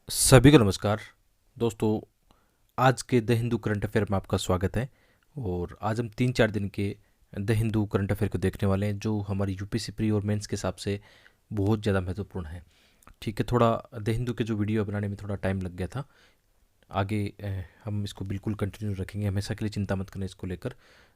सभी को नमस्कार दोस्तों। आज के द हिंदू करंट अफेयर में आपका स्वागत है। और आज हम 3-4 दिन के द हिंदू करंट अफेयर को देखने वाले हैं जो हमारी यूपीएससी प्री और मेंस के हिसाब से बहुत ज़्यादा महत्वपूर्ण है। ठीक है, थोड़ा द हिंदू के जो वीडियो बनाने में थोड़ा टाइम लग गया था। आगे हम इसको बिल्कुल कंटिन्यू रखेंगे, हमेशा के लिए चिंता मत करना इसको लेकर।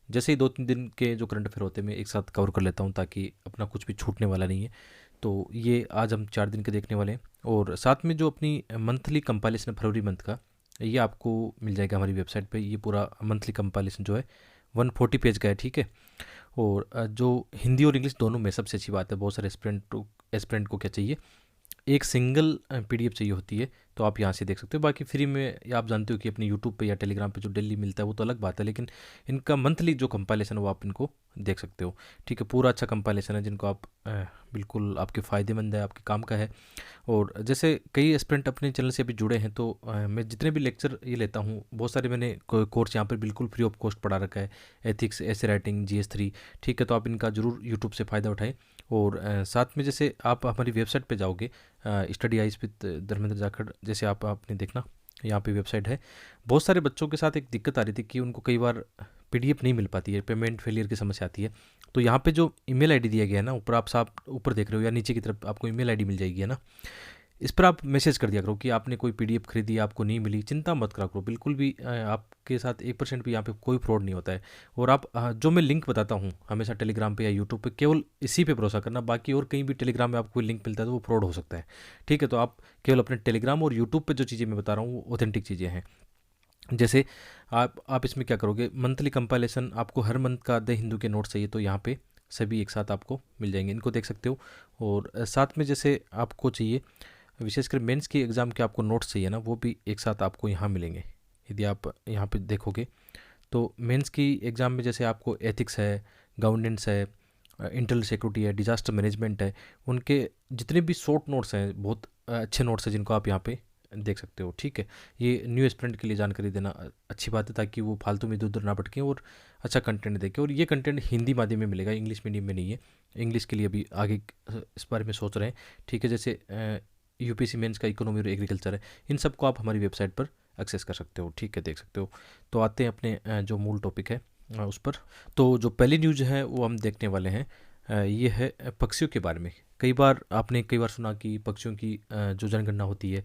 जैसे ही 2-3 दिन के जो करंट अफेयर होते हैं मैं एक साथ कवर कर लेता हूँ ताकि अपना कुछ भी छूटने वाला नहीं है। तो ये आज हम 4 दिन के देखने वाले हैं। और साथ में जो अपनी मंथली कंपाइलेशन है फरवरी मंथ का, ये आपको मिल जाएगा हमारी वेबसाइट पे। ये पूरा मंथली कंपाइलेशन जो है 140 पेज का है। ठीक है। और जो हिंदी और इंग्लिश दोनों में सबसे अच्छी बात है, बहुत सारे एस्पिरेंट को क्या चाहिए, एक सिंगल पीडीएफ चाहिए होती है। तो आप यहाँ से देख सकते हो। बाकी फ्री में या आप जानते हो कि अपने यूट्यूब पे या टेलीग्राम पे जो डेली मिलता है वो तो अलग बात है, लेकिन इनका मंथली जो कंपाइलेशन है वो आप इनको देख सकते हो। ठीक है, पूरा अच्छा कंपाइलेशन है जिनको आप बिल्कुल आपके फ़ायदेमंद है, आपके काम का है। और जैसे कई एस्पिरेंट अपने चैनल से अभी जुड़े हैं तो मैं जितने भी लेक्चर ये लेता हूँ, बहुत सारे मैंने कोर्स यहाँ पर बिल्कुल फ्री ऑफ कॉस्ट पढ़ा रखा है। एथिक्स, ऐसे राइटिंग, GS3। ठीक है, तो आप इनका ज़रूर यूट्यूब से फ़ायदा उठाएं। और साथ में जैसे आप हमारी वेबसाइट पे जाओगे, study eyes with Dharmendra Jakhar, जैसे आप आपने देखना यहाँ पे वेबसाइट है। बहुत सारे बच्चों के साथ एक दिक्कत आ रही थी कि उनको कई बार पीडीएफ नहीं मिल पाती है, पेमेंट फेलियर की समस्या आती है। तो यहाँ पे जो ईमेल आईडी दिया गया है ना, ऊपर आप साफ ऊपर देख रहे हो या नीचे की तरफ आपको ईमेल आईडी मिल जाएगी है ना, इस पर आप मैसेज कर दिया करो कि आपने कोई पीडीएफ खरीदी, आपको नहीं मिली। चिंता मत करा करो, बिल्कुल भी आपके साथ 1% भी यहाँ पे कोई फ्रॉड नहीं होता है। और आप जो मैं लिंक बताता हूँ हमेशा टेलीग्राम पे या यूट्यूब पे, केवल इसी पे भरोसा करना। बाकी और कहीं भी टेलीग्राम में आपको कोई लिंक मिलता है तो वो फ्रॉड हो सकता है। ठीक है, तो आप केवल अपने टेलीग्राम और यूट्यूब पे जो चीज़ें मैं बता रहा हूँ वो ऑथेंटिक चीज़ें हैं। जैसे आप इसमें क्या करोगे, मंथली कंपाइलेशन आपको हर मंथ का द हिंदू के नोट्स चाहिए तो यहाँ पे सभी एक साथ आपको मिल जाएंगे, इनको देख सकते हो। और साथ में जैसे आपको चाहिए विशेषकर मेंस की एग्ज़ाम के आपको नोट्स चाहिए ना, वो भी एक साथ आपको यहाँ मिलेंगे। यदि आप यहाँ पे देखोगे तो मेंस की एग्ज़ाम में जैसे आपको एथिक्स है, गवर्नेंस है, इंटरनल सिक्योरिटी है, डिजास्टर मैनेजमेंट है, उनके जितने भी शॉर्ट नोट्स हैं बहुत अच्छे नोट्स हैं जिनको आप यहाँ पे देख सकते हो। ठीक है, ये न्यू एस्पिरेंट के लिए जानकारी देना अच्छी बात है ताकि वो फालतू में इधर उधर ना भटकें और अच्छा कंटेंट देखें। और ये कंटेंट हिंदी माध्यम में मिलेगा, इंग्लिश मीडियम में नहीं है। इंग्लिश के लिए अभी आगे इस बारे में सोच रहे हैं। ठीक है, जैसे यूपीसी मेंस का इकोनॉमी और एग्रीकल्चर है, इन सबको आप हमारी वेबसाइट पर एक्सेस कर सकते हो। ठीक है, देख सकते हो। तो आते हैं अपने जो मूल टॉपिक है उस पर। तो जो पहली न्यूज़ है वो हम देखने वाले हैं, ये है पक्षियों के बारे में। कई बार सुना कि पक्षियों की जो जनगणना होती है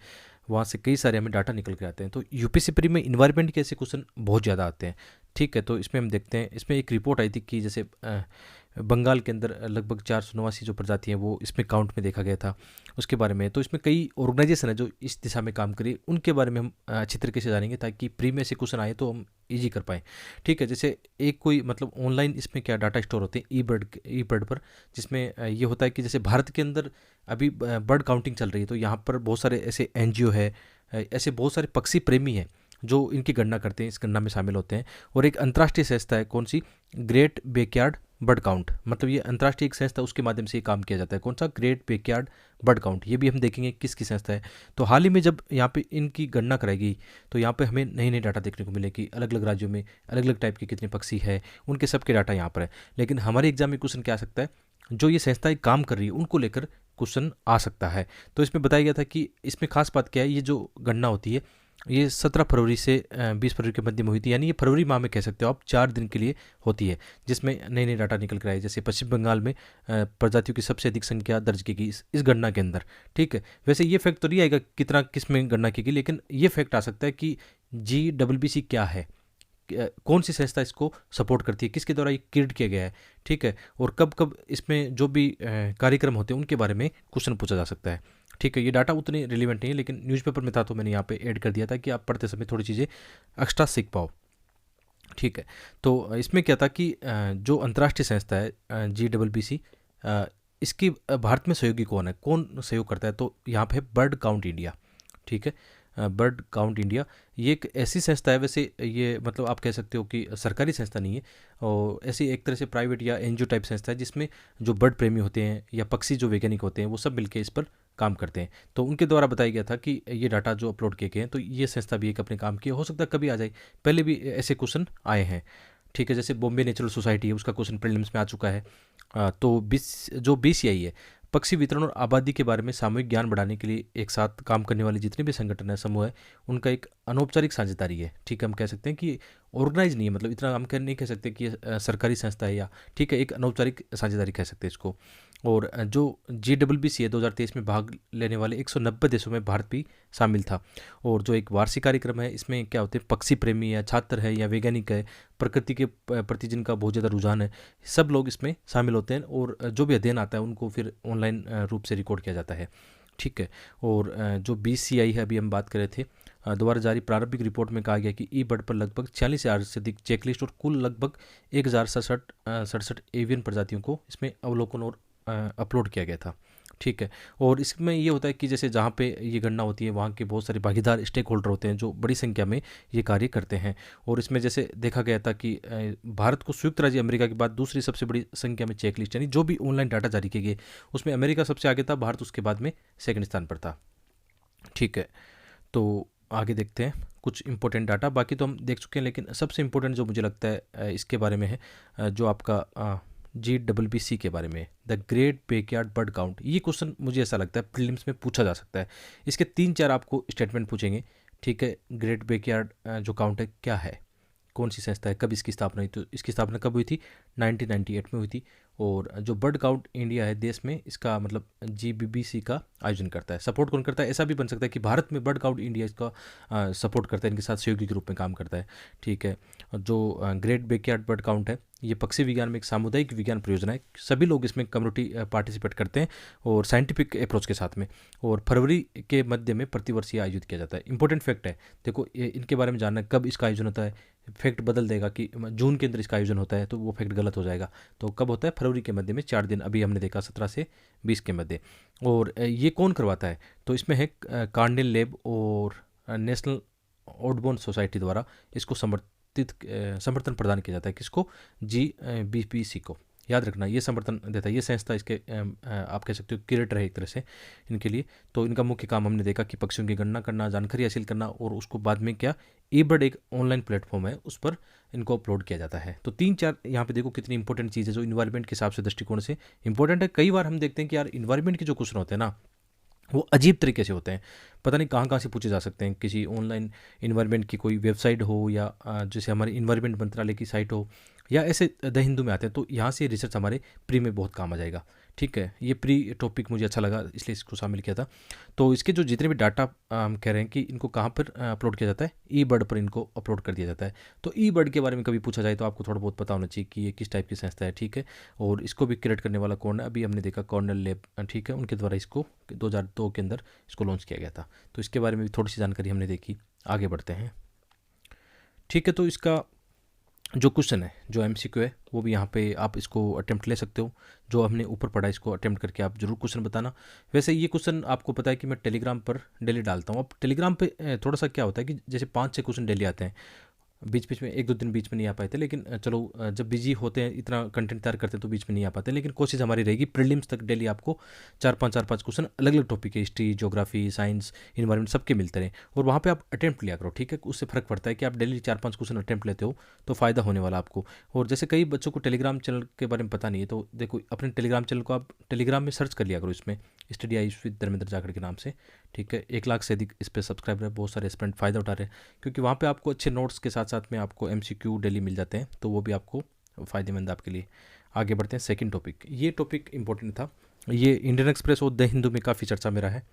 वहाँ से कई सारे हमें डाटा निकल के आते हैं। तो यूपीएससी प्री में इन्वायरमेंट के ऐसे क्वेश्चन बहुत ज़्यादा आते हैं। ठीक है, तो इसमें हम देखते हैं, इसमें एक रिपोर्ट आई थी कि जैसे बंगाल के अंदर लगभग 489 जो प्रजाति हैं वो इसमें काउंट में देखा गया था, उसके बारे में। तो इसमें कई ऑर्गेनाइजेशन है जो इस दिशा में काम करी, उनके बारे में हम अच्छी तरीके से जानेंगे ताकि प्री में से क्वेश्चन आए तो हम ईजी कर पाएँ। ठीक है, जैसे एक कोई मतलब ऑनलाइन इसमें क्या डाटा स्टोर होते हैं ई बर्ड पर, जिसमें ये होता है कि जैसे भारत के अंदर अभी बर्ड काउंटिंग चल रही है, तो यहाँ पर बहुत सारे ऐसे एनजीओ है, ऐसे बहुत सारे पक्षी प्रेमी हैं जो इनकी गणना करते हैं, इस गणना में शामिल होते हैं। और एक अंतर्राष्ट्रीय संस्था है, कौन सी, ग्रेट बेकयार्ड बर्ड काउंट, मतलब ये अंतर्राष्ट्रीय एक संस्था, उसके माध्यम से ये काम किया जाता है। कौन सा, ग्रेट बेकयार्ड बर्ड काउंट। ये भी हम देखेंगे किसकी संस्था है। तो हाल ही में जब यहाँ पे इनकी गणना कराएगी तो यहाँ पे हमें नई नई डाटा देखने को मिले कि अलग अलग राज्यों में अलग अलग टाइप के कितने पक्षी है, उनके सबके डाटा यहाँ पर है। लेकिन हमारे एग्जाम में क्वेश्चन क्या आ सकता है, जो ये संस्थाएं काम कर रही है उनको लेकर क्वेश्चन आ सकता है। तो इसमें बताया गया था कि इसमें खास बात क्या है, ये जो गणना होती है ये 17 फरवरी से 20 फरवरी के मध्य में हुई थी, यानी ये फरवरी माह में कह सकते हो आप, 4 दिन के लिए होती है, जिसमें नए नए डाटा निकल कर आए। जैसे पश्चिम बंगाल में प्रजातियों की सबसे अधिक संख्या दर्ज की गई इस गणना के अंदर। ठीक है, वैसे ये फैक्ट तो नहीं आएगा कितना किस में गणना की गई, लेकिन ये फैक्ट आ सकता है कि GWBC क्या है, कौन सी संस्था इसको सपोर्ट करती है, किसके द्वारा ये क्रिएट किया गया है। ठीक है, और कब कब इसमें जो भी कार्यक्रम होते हैं उनके बारे में क्वेश्चन पूछा जा सकता है। ठीक है, ये डाटा उतने रिलेवेंट नहीं है, लेकिन न्यूज़पेपर में था तो मैंने यहाँ पे ऐड कर दिया था कि आप पढ़ते समय थोड़ी चीज़ें एक्स्ट्रा सीख पाओ। ठीक है, तो इसमें क्या था कि जो अंतर्राष्ट्रीय संस्था है GWBC, इसकी भारत में सहयोगी कौन है, कौन सहयोग करता है, तो यहाँ पे बर्ड काउंट इंडिया। ठीक है, बर्ड काउंट इंडिया ये एक ऐसी संस्था है, वैसे ये मतलब आप कह सकते हो कि सरकारी संस्था नहीं है, और ऐसी एक तरह से प्राइवेट या एनजीओ टाइप संस्था है जिसमें जो बर्ड प्रेमी होते हैं या पक्षी जो वैज्ञानिक होते हैं वो सब मिलकर इस पर काम करते हैं। तो उनके द्वारा बताया गया था कि ये डाटा जो अपलोड किए गए हैं तो ये संस्था भी एक अपने काम की, हो सकता है कभी आ जाए। पहले भी ऐसे क्वेश्चन आए हैं। ठीक है, जैसे बॉम्बे नेचुरल सोसाइटी है, उसका क्वेश्चन प्रीलिम्स में आ चुका है। तो जो BCI है, पक्षी वितरण और आबादी के बारे में सामूहिक ज्ञान बढ़ाने के लिए एक साथ काम करने वाले जितने भी संगठन है, समूह है, उनका एक अनौपचारिक साझेदारी है। ठीक है, हम कह सकते हैं कि ऑर्गेनाइज नहीं है, मतलब इतना हम नहीं कह सकते कि ये सरकारी संस्था है, या ठीक है एक अनौपचारिक साझेदारी कह सकते हैं इसको। और जो GWBC है 2023 में भाग लेने वाले 190 देशों में भारत भी शामिल था। और जो एक वार्षिक कार्यक्रम है, इसमें क्या होते हैं, पक्षी प्रेमी या छात्र है या वैज्ञानिक है, प्रकृति के प्रति जिनका बहुत ज़्यादा रुझान है, सब लोग इसमें शामिल होते हैं। और जो भी अध्ययन आता है उनको फिर ऑनलाइन रूप से रिकॉर्ड किया जाता है। ठीक है, और जो BCI है, अभी हम बात कर रहे थे, द्वारा जारी प्रारंभिक रिपोर्ट में कहा गया कि ई बर्ड पर लगभग 46,000 से अधिक चेकलिस्ट और कुल लगभग 1,067 एवियन प्रजातियों को इसमें अवलोकन और अपलोड किया गया था। ठीक है, और इसमें ये होता है कि जैसे जहाँ पे ये गणना होती है वहाँ के बहुत सारे भागीदार स्टेक होल्डर होते हैं जो बड़ी संख्या में ये कार्य करते हैं। और इसमें जैसे देखा गया था कि भारत को संयुक्त राज्य अमेरिका के बाद दूसरी सबसे बड़ी संख्या में चेकलिस्ट, यानी जो भी ऑनलाइन डाटा जारी किए गए उसमें अमेरिका सबसे आगे था, भारत उसके बाद में सेकंड स्थान पर था। ठीक है, तो आगे देखते हैं कुछ इंपॉर्टेंट डाटा, बाकी तो हम देख चुके हैं, लेकिन सबसे इंपॉर्टेंट जो मुझे लगता है इसके बारे में है, जो आपका GWBC के बारे में, the great backyard bird count. ये क्वेश्चन मुझे ऐसा लगता है प्रीलिम्स में पूछा जा सकता है। इसके 3-4 आपको स्टेटमेंट पूछेंगे। ठीक है, ग्रेट बैकयार्ड जो काउंट है क्या है, कौन सी संस्था है, कब इसकी स्थापना हुई, तो इसकी स्थापना कब हुई थी, 1998 में हुई थी। और जो बर्ड काउंट इंडिया है देश में, इसका मतलब GBBC का आयोजन करता है। सपोर्ट कौन करता है, ऐसा भी बन सकता है कि भारत में बर्ड काउंट इंडिया इसका सपोर्ट करता है, इनके साथ सहयोगी के रूप में काम करता है। ठीक है, जो ग्रेट बैकयार्ड बर्ड काउंट है, ये पक्षी विज्ञान में एक सामुदायिक विज्ञान परियोजना है। सभी लोग इसमें कम्युनिटी पार्टिसिपेट करते हैं और साइंटिफिक अप्रोच के साथ में। और फरवरी के मध्य में प्रतिवर्ष ये आयोजित किया जाता है। इंपॉर्टेंट फैक्ट है, देखो इनके बारे में जानना है, कब इसका आयोजन होता है। फैक्ट बदल देगा कि जून के अंदर इसका आयोजन होता है, तो वो फैक्ट गलत हो जाएगा। तो कब होता है, फरवरी के मध्य में 4 दिन, अभी हमने देखा 17 से 20 के मध्य। और ये कौन करवाता है, तो इसमें है कार्नेल लैब और नेशनल ऑडबोन सोसाइटी द्वारा इसको समर्थन प्रदान किया जाता है। किसको, GBBC को। याद रखना, ये समर्थन देता है, ये संस्था इसके आप कह सकते हो क्यूरेटर है एक तरह से इनके लिए। तो इनका मुख्य काम हमने देखा कि पक्षियों की गणना करना, जानकारी हासिल करना, और उसको बाद में क्या, ई-बर्ड एक ऑनलाइन प्लेटफॉर्म है, उस पर इनको अपलोड किया जाता है। तो 3-4 यहाँ पे देखो कितनी इंपॉर्टेंट चीज़ है जो इन्वायरमेंट के हिसाब से दृष्टिकोण से इंपॉर्टेंट है। कई बार हम देखते हैं कि यार इन्वायरमेंट के जो क्वेश्चन होते हैं ना, वो अजीब तरीके से होते हैं, पता नहीं कहाँ कहाँ से पूछे जा सकते हैं। किसी ऑनलाइन इन्वायरमेंट की कोई वेबसाइट हो, या जैसे हमारे इन्वायरमेंट मंत्रालय की साइट हो, या ऐसे द हिंदू में आते हैं, तो यहाँ से रिसर्च हमारे प्री में बहुत काम आ जाएगा। ठीक है, ये प्री टॉपिक मुझे अच्छा लगा, इसलिए इसको शामिल किया था। तो इसके जो जितने भी डाटा हम कह रहे हैं कि इनको कहाँ पर अपलोड किया जाता है, ई-बर्ड पर इनको अपलोड कर दिया जाता है। तो ई-बर्ड के बारे में कभी पूछा जाए तो आपको थोड़ा बहुत पता होना चाहिए कि ये किस टाइप की संस्था है। ठीक है, और इसको भी क्रिएट करने वाला कौन है, अभी हमने देखा कॉर्नेल लैब, ठीक है, उनके द्वारा इसको 2002 के अंदर इसको लॉन्च किया गया था। तो इसके बारे में भी थोड़ी सी जानकारी हमने देखी। आगे बढ़ते हैं। ठीक है, तो इसका जो क्वेश्चन है, जो MCQ है, वो भी यहाँ पे आप इसको अटेम्प्ट ले सकते हो। जो हमने ऊपर पढ़ा इसको अटेम्प्ट करके आप जरूर क्वेश्चन बताना। वैसे ये क्वेश्चन आपको पता है कि मैं टेलीग्राम पर डेली डालता हूँ। अब टेलीग्राम पे थोड़ा सा क्या होता है कि जैसे 5-6 क्वेश्चन डेली आते हैं, बीच बीच में 1-2 दिन बीच में नहीं आ पाए थे, लेकिन चलो जब बिजी होते हैं, इतना कंटेंट तैयार करते हैं, तो बीच में नहीं आ पाते। लेकिन कोशिश हमारी रहेगी प्रीलिम्स तक डेली आपको 4-5 क्वेश्चन अलग अलग टॉपिक के, हिस्ट्री, ज्योग्राफी, साइंस, इन्वायरमेंट, सबके मिलते रहे। और वहाँ पे आप अटेम्प्ट लिया करो। ठीक है, उससे फ़र्क पड़ता है कि आप डेली 4-5 क्वेश्चन अटेम्प्ट लेते हो तो फ़ायदा होने वाला आपको। और जैसे कई बच्चों को टेलीग्राम चैनल के बारे में पता नहीं है, तो देखो अपने टेलीग्राम चैनल को आप टेलीग्राम में सर्च कर लिया करो, इसमें स्टडी आयुष विद धर्मेंद्र जाखड़ के नाम से। ठीक है, 1 लाख से अधिक इस पर सब्सक्राइबर है, बहुत सारे स्टूडेंट फ़ायदा उठा रहे हैं, क्योंकि वहाँ पे आपको अच्छे नोट्स के साथ साथ में आपको MCQ डेली मिल जाते हैं, तो वो भी आपको फ़ायदेमंद आपके लिए। आगे बढ़ते हैं, सेकंड टॉपिक। ये टॉपिक इंपॉर्टेंट था, ये इंडियन एक्सप्रेस और द हिंदू में काफ़ी चर्चा में रहा है,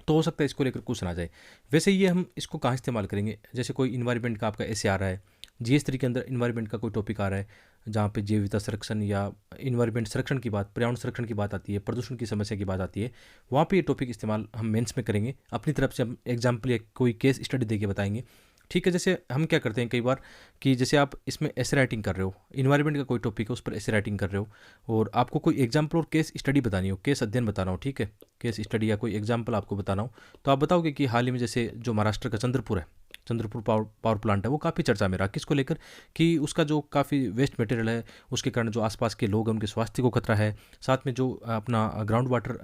तो हो सकता है इसको लेकर क्वेश्चन आ जाए। वैसे ये हम इसको कहाँ इस्तेमाल करेंगे, जैसे कोई इन्वायरमेंट का आपका ऐसे आ रहा है, GS3 के अंदर इन्वायरमेंट का कोई टॉपिक आ रहा है, जहाँ पे जैव विविधता संरक्षण या इन्वायरमेंट संरक्षण की बात, पर्यावरण संरक्षण की बात आती है, प्रदूषण की समस्या की बात आती है, वहाँ पे ये टॉपिक इस्तेमाल हम मेंस में करेंगे। अपनी तरफ से हम एग्जाम्पल या कोई केस स्टडी देके बताएंगे। ठीक है, जैसे हम क्या करते हैं कई बार कि जैसे आप इसमें ऐसे राइटिंग कर रहे हो, इन्वायरमेंट का कोई टॉपिक है उस पर ऐसे राइटिंग कर रहे हो, और आपको कोई एग्जाम्पल और केस स्टडी बतानी हो, केस अध्ययन बताना हो, ठीक है, केस स्टडी या कोई एग्जाम्पल आपको बताना हो, तो आप बताओगे कि हाल ही में जैसे जो महाराष्ट्र का चंद्रपुर है, चंद्रपुर पावर प्लांट है, वो काफ़ी चर्चा में रहा। किसको लेकर, कि उसका जो काफ़ी वेस्ट मटेरियल है, उसके कारण जो आसपास के लोग हैं उनके स्वास्थ्य को खतरा है, साथ में जो अपना ग्राउंड वाटर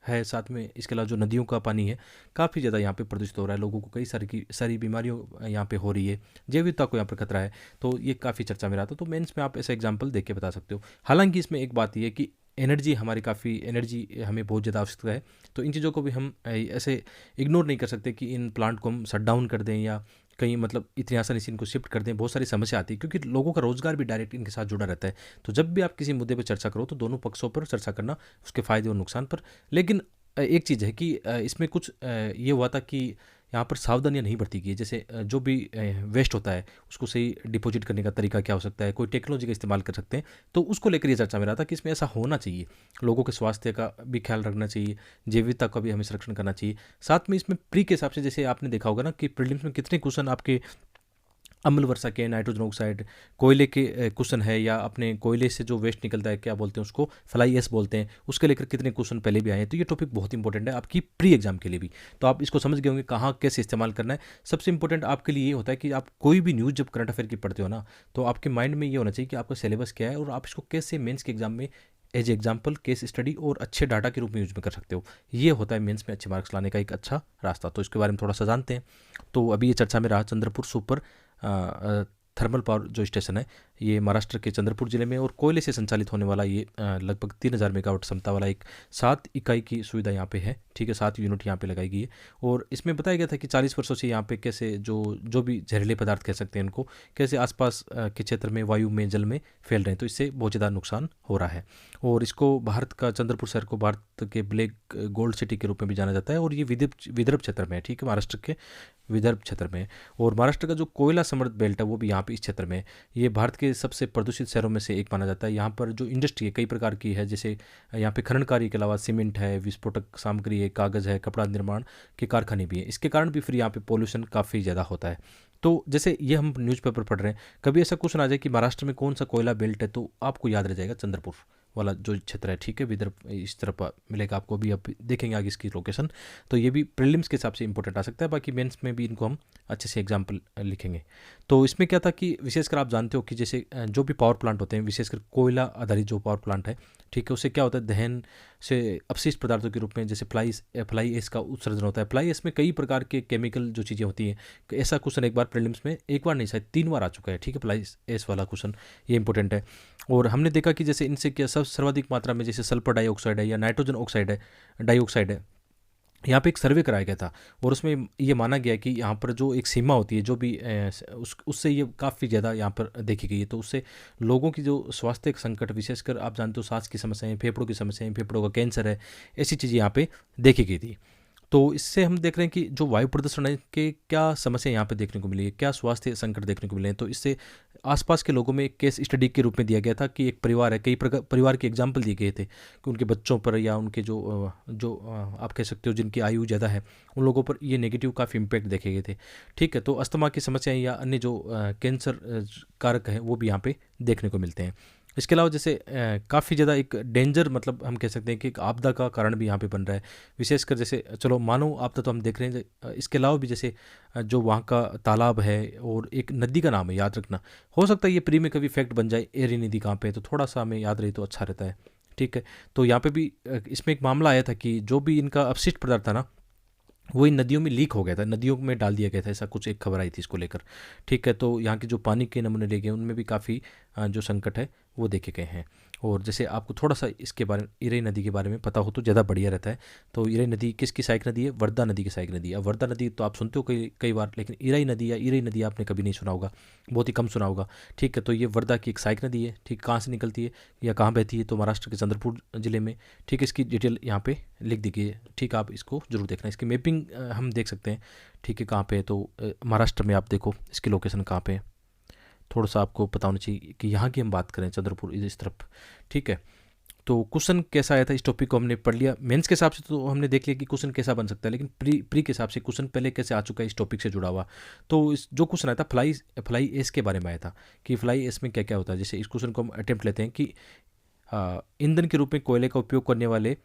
है, साथ में इसके अलावा जो नदियों का पानी है काफ़ी ज़्यादा यहाँ पे प्रदूषित हो रहा है, लोगों को कई सारी बीमारियों यहाँ पे हो रही है, जैव विविधता को यहाँ पर खतरा है, तो ये काफ़ी चर्चा में रहा था। तो मेंस में आप ऐसा एग्जाम्पल देख के बता सकते हो। हालांकि इसमें एक बात ये है कि एनर्जी हमारी काफ़ी एनर्जी हमें बहुत ज़्यादा आवश्यकता है। तो इन चीज़ों को भी हम ऐसे इग्नोर नहीं कर सकते कि इन प्लांट को हम शट डाउन कर दें या कहीं मतलब इतनी आसानी से इनको शिफ्ट कर दें। बहुत सारी समस्या आती है क्योंकि लोगों का रोज़गार भी डायरेक्ट इनके साथ जुड़ा रहता है। तो जब भी आप किसी मुद्दे पर चर्चा करो तो दोनों पक्षों पर चर्चा करना, उसके फ़ायदे और नुकसान पर। लेकिन एक चीज़ है कि इसमें कुछ ये हुआ था कि यहाँ पर सावधानियाँ नहीं बरती गई। जैसे जो भी वेस्ट होता है उसको सही डिपॉजिट करने का तरीका क्या हो सकता है, कोई टेक्नोलॉजी का इस्तेमाल कर सकते हैं। तो उसको लेकर ये चर्चा में रहा था कि इसमें ऐसा होना चाहिए, लोगों के स्वास्थ्य का भी ख्याल रखना चाहिए, जैविकता का भी हमें संरक्षण करना चाहिए। साथ में इसमें प्री के हिसाब से जैसे आपने देखा होगा ना कि प्रीलिम्स में कितने क्वेश्चन आपके अम्ल वर्षा के, नाइट्रोजन ऑक्साइड, कोयले के क्वेश्चन है, या अपने कोयले से जो वेस्ट निकलता है क्या बोलते हैं उसको, फ्लाई एश बोलते हैं, उसके लेकर कितने क्वेश्चन पहले भी आए हैं। तो ये टॉपिक बहुत इंपॉर्टेंट है आपकी प्री एग्जाम के लिए भी। तो आप इसको समझ गए होंगे कहाँ कैसे इस्तेमाल करना है। सबसे इंपॉर्टेंट आपके लिए ये होता है कि आप कोई भी न्यूज़ जब करंट अफेयर की पढ़ते हो ना, तो आपके माइंड में ये होना चाहिए कि आपका सिलेबस क्या है और आप इसको कैसे मेंस के एग्जाम में एज एग्जाम्पल, केस स्टडी और अच्छे डाटा के रूप में यूज में कर सकते हो। ये होता है मेंस में अच्छे मार्क्स लाने का एक अच्छा रास्ता। तो इसके बारे में थोड़ा सा जानते हैं। तो अभी ये चर्चा में रहा चंद्रपुर सुपर थर्मल पावर जो स्टेशन है, ये महाराष्ट्र के चंद्रपुर जिले में और कोयले से संचालित होने वाला ये लगभग 3000 मेगावाट क्षमता वाला एक 7 इकाई की सुविधा यहाँ पे है। ठीक है, 7 यूनिट यहाँ पे लगाई गई है। और इसमें बताया गया था कि 40 वर्षों से यहाँ पे कैसे जो भी जहरीले पदार्थ कह सकते हैं उनको, कैसे आसपास के क्षेत्र में, वायु में, जल में फैल रहे हैं। तो इससे बहुत ज़्यादा नुकसान हो रहा है। और इसको भारत का, चंद्रपुर शहर को भारत के ब्लैक गोल्ड सिटी के रूप में भी जाना जाता है। और ये विदर्भ क्षेत्र में है। ठीक है, महाराष्ट्र के विदर्भ क्षेत्र में। और महाराष्ट्र का जो कोयला समृद्ध बेल्ट है वो भी यहाँ पे इस क्षेत्र में है। ये भारत के सबसे प्रदूषित शहरों में से एक माना जाता है। यहाँ पर जो इंडस्ट्री है कई प्रकार की है, जैसे यहाँ पे खनन कार्य के अलावा सीमेंट है, विस्फोटक सामग्री है, कागज़ है, कपड़ा निर्माण के कारखाने भी हैं। इसके कारण भी फिर यहाँ पे पोल्यूशन काफ़ी ज़्यादा होता है। तो जैसे ये हम न्यूज़पेपर पढ़ रहे हैं, कभी ऐसा क्वेश्चन आ जाए कि महाराष्ट्र में कौन सा कोयला बेल्ट है, तो आपको याद रह जाएगा चंद्रपुर वाला जो क्षेत्र है। ठीक है, विदर्भ इस तरफ मिलेगा आपको भी, अब देखेंगे आगे इसकी लोकेशन। तो ये भी प्रीलिम्स के हिसाब से इंपॉर्टेंट आ सकता है, बाकी मेंस में भी इनको हम अच्छे से एग्जाम्पल लिखेंगे। तो इसमें क्या था कि विशेषकर आप जानते हो कि जैसे जो भी पावर प्लांट होते हैं, विशेषकर कोयला आधारित जो पावर प्लांट है, ठीक है, उससे क्या होता है, दहन से अपशिष्ट पदार्थों के रूप में जैसे फ्लाई एश का उत्सर्जन होता है। फ्लाई एश में कई प्रकार के केमिकल जो चीज़ें होती हैं। ऐसा क्वेश्चन एक बार प्रीलिम्स में, एक बार नहीं शायद 3 बार आ चुका है। ठीक है, फ्लाई एश वाला क्वेश्चन ये इंपॉर्टेंट है। और हमने देखा कि जैसे इनसे क्या सर्वाधिक मात्रा में जैसे सल्फर डाइऑक्साइड है या नाइट्रोजन ऑक्साइड है, डाइऑक्साइड है, यहाँ पे एक सर्वे कराया गया था। और उसमें ये माना गया कि यहाँ पर जो एक सीमा होती है, जो भी उससे ये काफ़ी ज़्यादा यहाँ पर देखी गई है। तो उससे लोगों की जो स्वास्थ्य संकट, विशेषकर आप जानते हो सांस की समस्याएं, फेफड़ों की समस्याएं, फेफड़ों का कैंसर है, ऐसी चीज़ें यहाँ पे देखी गई थी। तो इससे हम देख रहे हैं कि जो वायु प्रदूषण है के क्या समस्या यहाँ पे देखने को मिली है, क्या स्वास्थ्य संकट देखने को मिले हैं। तो इससे आसपास के लोगों में एक केस स्टडी के रूप में दिया गया था कि एक परिवार है, कई परिवार के एग्जाम्पल दिए गए थे कि उनके बच्चों पर या उनके आप कह सकते हो जिनकी आयु ज़्यादा है, उन लोगों पर ये नेगेटिव काफ़ी इम्पैक्ट देखे गए थे। ठीक है, तो अस्थमा की समस्याएं या अन्य जो कैंसर कारक है वो भी यहाँ पे देखने को मिलते हैं। इसके अलावा जैसे काफ़ी ज़्यादा एक डेंजर, मतलब हम कह सकते हैं कि एक आपदा का कारण भी यहाँ पे बन रहा है। विशेषकर जैसे चलो मानो आपदा तो हम देख रहे हैं, इसके अलावा भी जैसे जो वहाँ का तालाब है और एक नदी का नाम है, याद रखना। हो सकता है ये प्री में कभी फैक्ट बन जाए, एरी नदी कहाँ पे है, तो थोड़ा सा हमें याद रहे तो अच्छा रहता है। ठीक है, तो यहाँ पे भी इसमें एक मामला आया था कि जो भी इनका अपशिष्ट पदार्थ था ना, वो इन नदियों में लीक हो गया था, नदियों में डाल दिया गया था, ऐसा कुछ एक खबर आई थी इसको लेकर। ठीक है, तो यहाँ के जो पानी के नमूने लिए गए उनमें भी काफ़ी जो संकट है वो देखे गए हैं। और जैसे आपको थोड़ा सा इसके बारे में, इरई नदी के बारे में पता हो तो ज़्यादा बढ़िया रहता है। तो इरई नदी किसकी सहायक नदी है? वर्धा नदी की सहायक नदी है। अब वर्धा नदी तो आप सुनते हो कई कई बार, लेकिन इरई नदी आपने कभी नहीं सुना होगा, बहुत ही कम सुना होगा। ठीक है, तो ये वर्धा की एक सहायक नदी है। ठीक, कहाँ से निकलती है या कहाँ बहती है? तो महाराष्ट्र के चंद्रपुर जिले में। ठीक है, इसकी डिटेल यहाँ पे लिख दी गई है। ठीक, आप इसको जरूर देखना, इसकी मैपिंग हम देख सकते हैं। ठीक है, कहाँ पे है, तो महाराष्ट्र में आप देखो इसकी लोकेशन कहाँ पे है। थोड़ा सा आपको पता होना चाहिए कि यहाँ की हम बात करें, चंद्रपुर इस तरफ। ठीक है, तो क्वेश्चन कैसा आया था, इस टॉपिक को हमने पढ़ लिया। मेंस के हिसाब से तो हमने देख लिया कि क्वेश्चन कैसा बन सकता है, लेकिन प्री के हिसाब से क्वेश्चन पहले कैसे आ चुका है इस टॉपिक से जुड़ा हुआ। तो इस जो क्वेश्चन आया था फ्लाई एश के बारे में आया था कि फ्लाई एश में क्या क्या होता है। जैसे इस क्वेश्चन को हम अटेम्प्ट लेते हैं कि ईंधन के रूप में कोयले का उपयोग करने वाले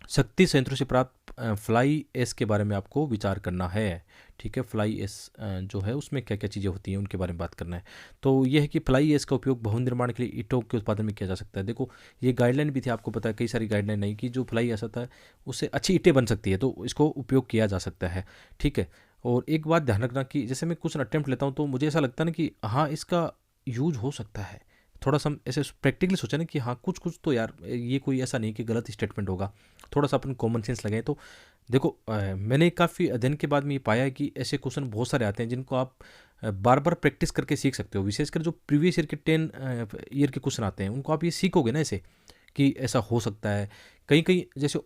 शक्ति संयंत्रों से प्राप्त फ्लाई एश के बारे में आपको विचार करना है। ठीक है, फ्लाई एश जो है उसमें क्या क्या चीज़ें होती हैं उनके बारे में बात करना है। तो ये है कि फ्लाई एश का उपयोग भवन निर्माण के लिए ईंटों के उत्पादन में किया जा सकता है। देखो, ये गाइडलाइन भी थी, आपको पता है कई सारी गाइडलाइन नहीं कि जो फ्लाई एश होता है उससे अच्छी ईंटें बन सकती है, तो इसको उपयोग किया जा सकता है। ठीक है, और एक बात ध्यान रखना कि जैसे मैं क्वेश्चन अटेम्प्ट लेता हूँ तो मुझे ऐसा लगता है ना कि हाँ इसका यूज हो सकता है, थोड़ा सा हम ऐसे प्रैक्टिकली सोचा ना कि हाँ कुछ कुछ तो यार ये कोई ऐसा नहीं कि गलत स्टेटमेंट होगा, थोड़ा सा अपन कॉमन सेंस लगाएं। तो देखो मैंने काफ़ी अध्ययन के बाद में ये पाया है कि ऐसे क्वेश्चन बहुत सारे आते हैं जिनको आप बार बार प्रैक्टिस करके सीख सकते हो। विशेषकर जो प्रीवियस ईयर के 10 ईयर के क्वेश्चन आते हैं उनको आप ये सीखोगे ना ऐसे कि ऐसा हो सकता है। कहीं कहीं जैसे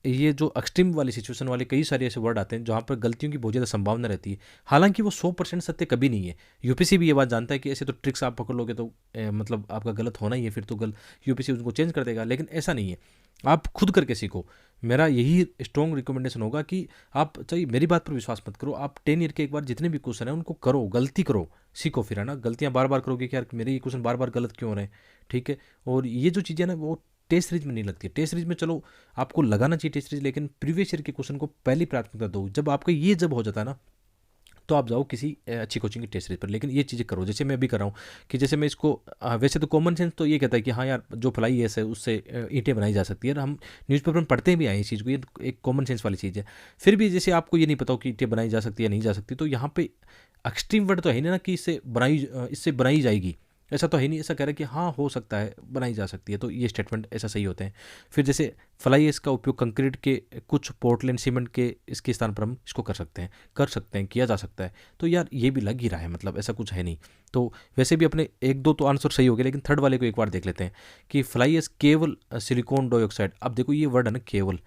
ये जो एक्सट्रीम वाली सिचुएशन वाले कई सारे ऐसे वर्ड आते हैं जहाँ पर गलतियों की बहुत ज़्यादा संभावना रहती है, हालांकि वो 100% सत्य कभी नहीं है। यूपीसी भी ये बात जानता है कि ऐसे तो ट्रिक्स आप पकड़ लोगे तो मतलब आपका गलत होना ही है, फिर तो यूपीसी उनको चेंज कर देगा, लेकिन ऐसा नहीं है। आप खुद करके सीखो। मेरा यही स्ट्रॉन्ग रिकमेंडेशन होगा कि आप चाहिए मेरी बात पर विश्वास मत करो, आप 10 ईयर के एक बार जितने भी क्वेश्चन हैं उनको करो, गलती करो, सीखो। फिर है ना, गलतियाँ बार बार करोगे कि यार मेरे ये क्वेश्चन बार बार गलत क्यों हो रहे हैं, ठीक है। और ये जो चीज़ें ना वो टेस्ट सीरीज में नहीं लगती है। टेस्ट सीरीज में चलो आपको लगाना चाहिए टेस्ट सीरीज, लेकिन प्रीवियस ईयर के क्वेश्चन को पहली प्राथमिकता दो। जब आपका ये जब हो जाता है ना तो आप जाओ किसी अच्छी कोचिंग की टेस्ट सीरीज पर, लेकिन ये चीज़ें करो जैसे मैं अभी कर रहा हूँ कि जैसे मैं इसको वैसे तो कॉमन सेंस तो ये कहता है कि हाँ यार जो फ्लाई है उससे ईंटें बनाई जा सकती है, और हम न्यूज़पेपर में पढ़ते भी आए इस चीज़ को, ये एक कॉमन सेंस वाली चीज़ है। फिर भी जैसे आपको ये नहीं पता हो कि ईंटें बनाई जा सकती है या नहीं जा सकती, तो यहाँ पे एक्सट्रीम वर्ड तो है नहीं ना कि इससे बनाई जाएगी, ऐसा तो है नहीं। ऐसा कह रहा है कि हाँ हो सकता है बनाई जा सकती है, तो ये स्टेटमेंट ऐसा सही होते हैं। फिर जैसे फ्लाई एश का उपयोग कंक्रीट के कुछ पोर्टलैंड सीमेंट के इसके स्थान पर हम इसको कर सकते हैं, किया जा सकता है। तो यार ये भी लग ही रहा है, मतलब ऐसा कुछ है नहीं। तो वैसे भी अपने एक दो तो आंसर सही हो गए, लेकिन थर्ड वाले को एक बार देख लेते हैं कि फ्लाई एश केवल सिलिकॉन डाइऑक्साइड। अब देखो ये वर्ड है ना केवल,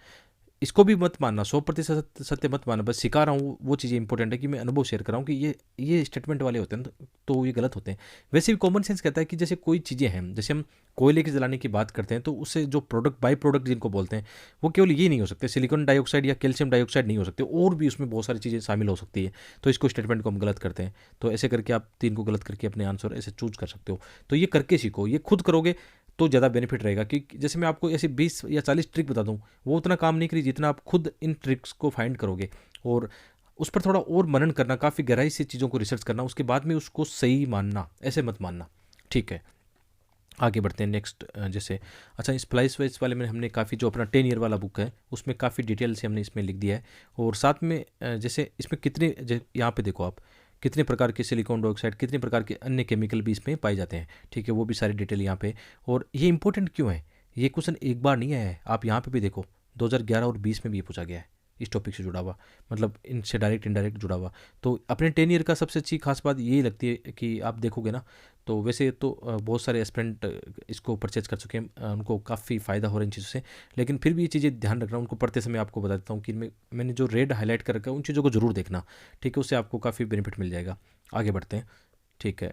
इसको भी मत मानना, 100% सत्य मत मानना, बस सिखा रहा हूँ वो चीज़ें इंपॉर्टेंट है कि मैं अनुभव शेयर कर रहा हूँ कि ये स्टेटमेंट वाले होते हैं तो ये गलत होते हैं। वैसे भी कॉमन सेंस कहता है कि जैसे कोई चीज़ें हैं, जैसे हम कोयले के जलाने की बात करते हैं तो उससे जो प्रोडक्ट बाई प्रोडक्ट जिनको बोलते हैं वो केवल ये नहीं हो सकते, सिलिकॉन डाइऑक्साइड या कैल्शियम डाइऑक्साइड नहीं हो सकते, और भी उसमें बहुत सारी चीज़ें शामिल हो सकती है। तो इसको स्टेटमेंट को हम गलत करते हैं। तो ऐसे करके आप 3 को गलत करके अपने आंसर ऐसे चूज कर सकते हो। तो ये करके सीखो, ये खुद करोगे तो ज़्यादा बेनिफिट रहेगा। कि जैसे मैं आपको ऐसे 20 या 40 ट्रिक बता दूं, वो उतना काम नहीं करी जितना आप खुद इन ट्रिक्स को फाइंड करोगे, और उस पर थोड़ा और मनन करना, काफ़ी गहराई से चीज़ों को रिसर्च करना, उसके बाद में उसको सही मानना, ऐसे मत मानना, ठीक है। आगे बढ़ते हैं नेक्स्ट। जैसे अच्छा स्प्लाइस वाइज वाले में हमने काफ़ी जो अपना 10 ईयर वाला बुक है उसमें काफ़ी डिटेल से हमने इसमें लिख दिया है। और साथ में जैसे इसमें कितने यहाँ पे देखो आप कितने प्रकार के सिलिकॉन डाइऑक्साइड, कितने प्रकार के अन्य केमिकल भी इसमें पाए जाते हैं, ठीक है, वो भी सारी डिटेल यहाँ पे। और ये इंपॉर्टेंट क्यों है, ये क्वेश्चन एक बार नहीं आया है, आप यहाँ पे भी देखो 2011 और 20 में भी ये पूछा गया है इस टॉपिक से जुड़ा हुआ, मतलब इनसे डायरेक्ट इनडायरेक्ट जुड़ा हुआ। तो अपने 10 ईयर का सबसे अच्छी खास बात यही लगती है कि आप देखोगे ना तो वैसे तो बहुत सारे एस्पिरेंट इसको परचेज कर चुके हैं, उनको काफ़ी फ़ायदा हो रहा है इन चीज़ों से। लेकिन फिर भी ये चीज़ें ध्यान रखना, उनको पढ़ते समय आपको बता देता हूँ कि मैंने जो रेड हाईलाइट कर रखा है उन चीज़ों को जरूर देखना, ठीक है, उससे आपको काफ़ी बेनिफिट मिल जाएगा। आगे बढ़ते हैं, ठीक है।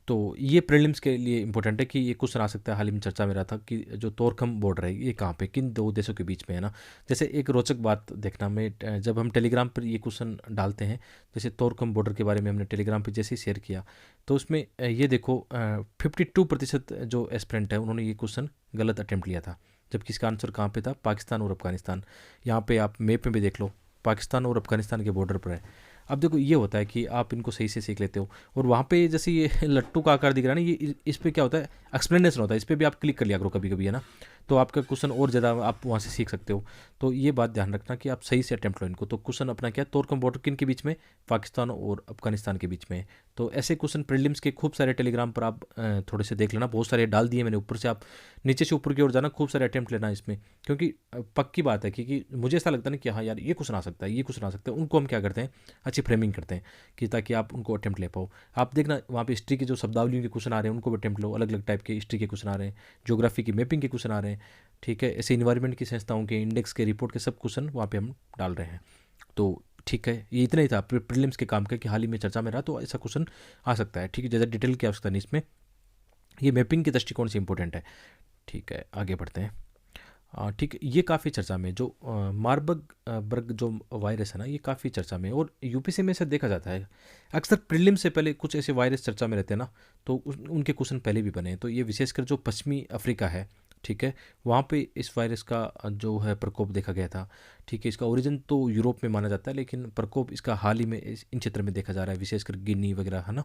तो ये प्रीलिम्स के लिए इंपॉर्टेंट है कि ये क्वेश्चन आ सकता है, हाल ही में चर्चा में रहा था कि जो तोरखम बॉर्डर है ये कहाँ पे, किन दो देशों के बीच में है ना। जैसे एक रोचक बात देखना, मैं जब हम टेलीग्राम पर ये क्वेश्चन डालते हैं, जैसे तोरखम बॉर्डर के बारे में हमने टेलीग्राम पर जैसे ही शेयर किया, तो उसमें ये देखो 52% जो एस्पिरेंट है उन्होंने ये क्वेश्चन गलत अटैम्प्ट लिया था, जबकि इसका आंसर कहाँ पे था, पाकिस्तान और अफगानिस्तान। यहाँ पे आप मैप में भी देख लो, पाकिस्तान और अफगानिस्तान के बॉर्डर पर है। अब देखो ये होता है कि आप इनको सही से सीख लेते हो, और वहाँ पे जैसे ये लट्टू का आकार दिख रहा है ना, ये इस पे क्या होता है, एक्सप्लेनेशन होता है, इस पर भी आप क्लिक कर लिया करो कभी कभी, है ना, तो आपका क्वेश्चन और ज़्यादा आप वहाँ से सीख सकते हो। तो ये बात ध्यान रखना कि आप सही से अटैम्प्ट लो इनको। तो क्वेश्चन अपना क्या, तोरकम बॉर्डर किन के बीच में, पाकिस्तान और अफगानिस्तान के बीच में। तो ऐसे क्वेश्चन प्रीलिम्स के खूब सारे टेलीग्राम पर आप थोड़े से देख लेना, बहुत सारे डाल दिए मैंने ऊपर से, आप नीचे से ऊपर की ओर जाना, खूब सारे अटैम्प्ट लेना इसमें, क्योंकि पक्की बात है क्योंकि मुझे ऐसा लगता है ना कि हाँ यार ये क्वेश्चन आ सकता है, ये क्वेश्चन आ सकता है, उनको हम क्या करते हैं, अच्छी फ्रेमिंग करते हैं कि ताकि आप उनको अटैम्प्ट ले पाओ। आप देखना वहाँ पे हिस्ट्री के जो शब्दावलियों के क्वेश्चन आ रहे हैं उनको भी अटैम्प्ट लो, अलग अलग टाइप के हिस्ट्री के क्वेश्चन आ रहे हैं, ज्योग्राफी की मैपिंग के क्वेश्चन आ रहे हैं, ठीक है, ऐसे इन्वायरमेंट की संस्थाओं के इंडेक्स के रिपोर्ट के सब क्वेश्चन वहाँ पे हम डाल रहे हैं। तो ठीक है, ये इतना ही था प्रीलिम्स के काम का कि हाल ही में चर्चा में रहा, तो ऐसा क्वेश्चन आ सकता है, ठीक है, ज़्यादा डिटेल की आवश्यकता नहीं इसमें, ये मैपिंग के दृष्टिकोण से इंपॉर्टेंट है। ठीक है, आगे बढ़ते हैं। ठीक है, ये काफ़ी चर्चा में जो बर्ग जो वायरस है ना, ये काफ़ी चर्चा में, और यूपीसी में से देखा जाता है अक्सर प्रीलिम से पहले कुछ ऐसे वायरस चर्चा में रहते हैं ना, तो उनके क्वेश्चन पहले भी बने हैं। तो ये विशेषकर जो पश्चिमी अफ्रीका है, ठीक है, वहाँ पे इस वायरस का जो है प्रकोप देखा गया था। ठीक है, इसका ओरिजिन तो यूरोप में माना जाता है, लेकिन प्रकोप इसका हाल ही में इन क्षेत्र में देखा जा रहा है, विशेषकर गिनी वगैरह, है ना।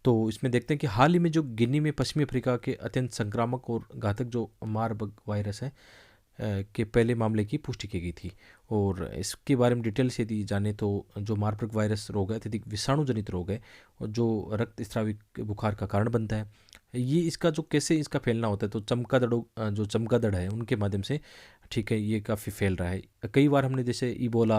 तो इसमें देखते हैं कि हाल ही में जो गिनी में पश्चिमी अफ्रीका के अत्यंत संक्रामक और घातक जो मारबर्ग वायरस है, के पहले मामले की पुष्टि की गई थी। और इसके बारे में डिटेल से यदि जाने तो जो मार्बर्ग वायरस रोग है अत्यधिक विषाणु जनित रोग है और जो रक्तस्रावी बुखार का कारण बनता है। ये इसका जो कैसे इसका फैलना होता है तो जो चमगादड़ है उनके माध्यम से, ठीक है, ये काफ़ी फैल रहा है। कई बार हमने जैसे इबोला,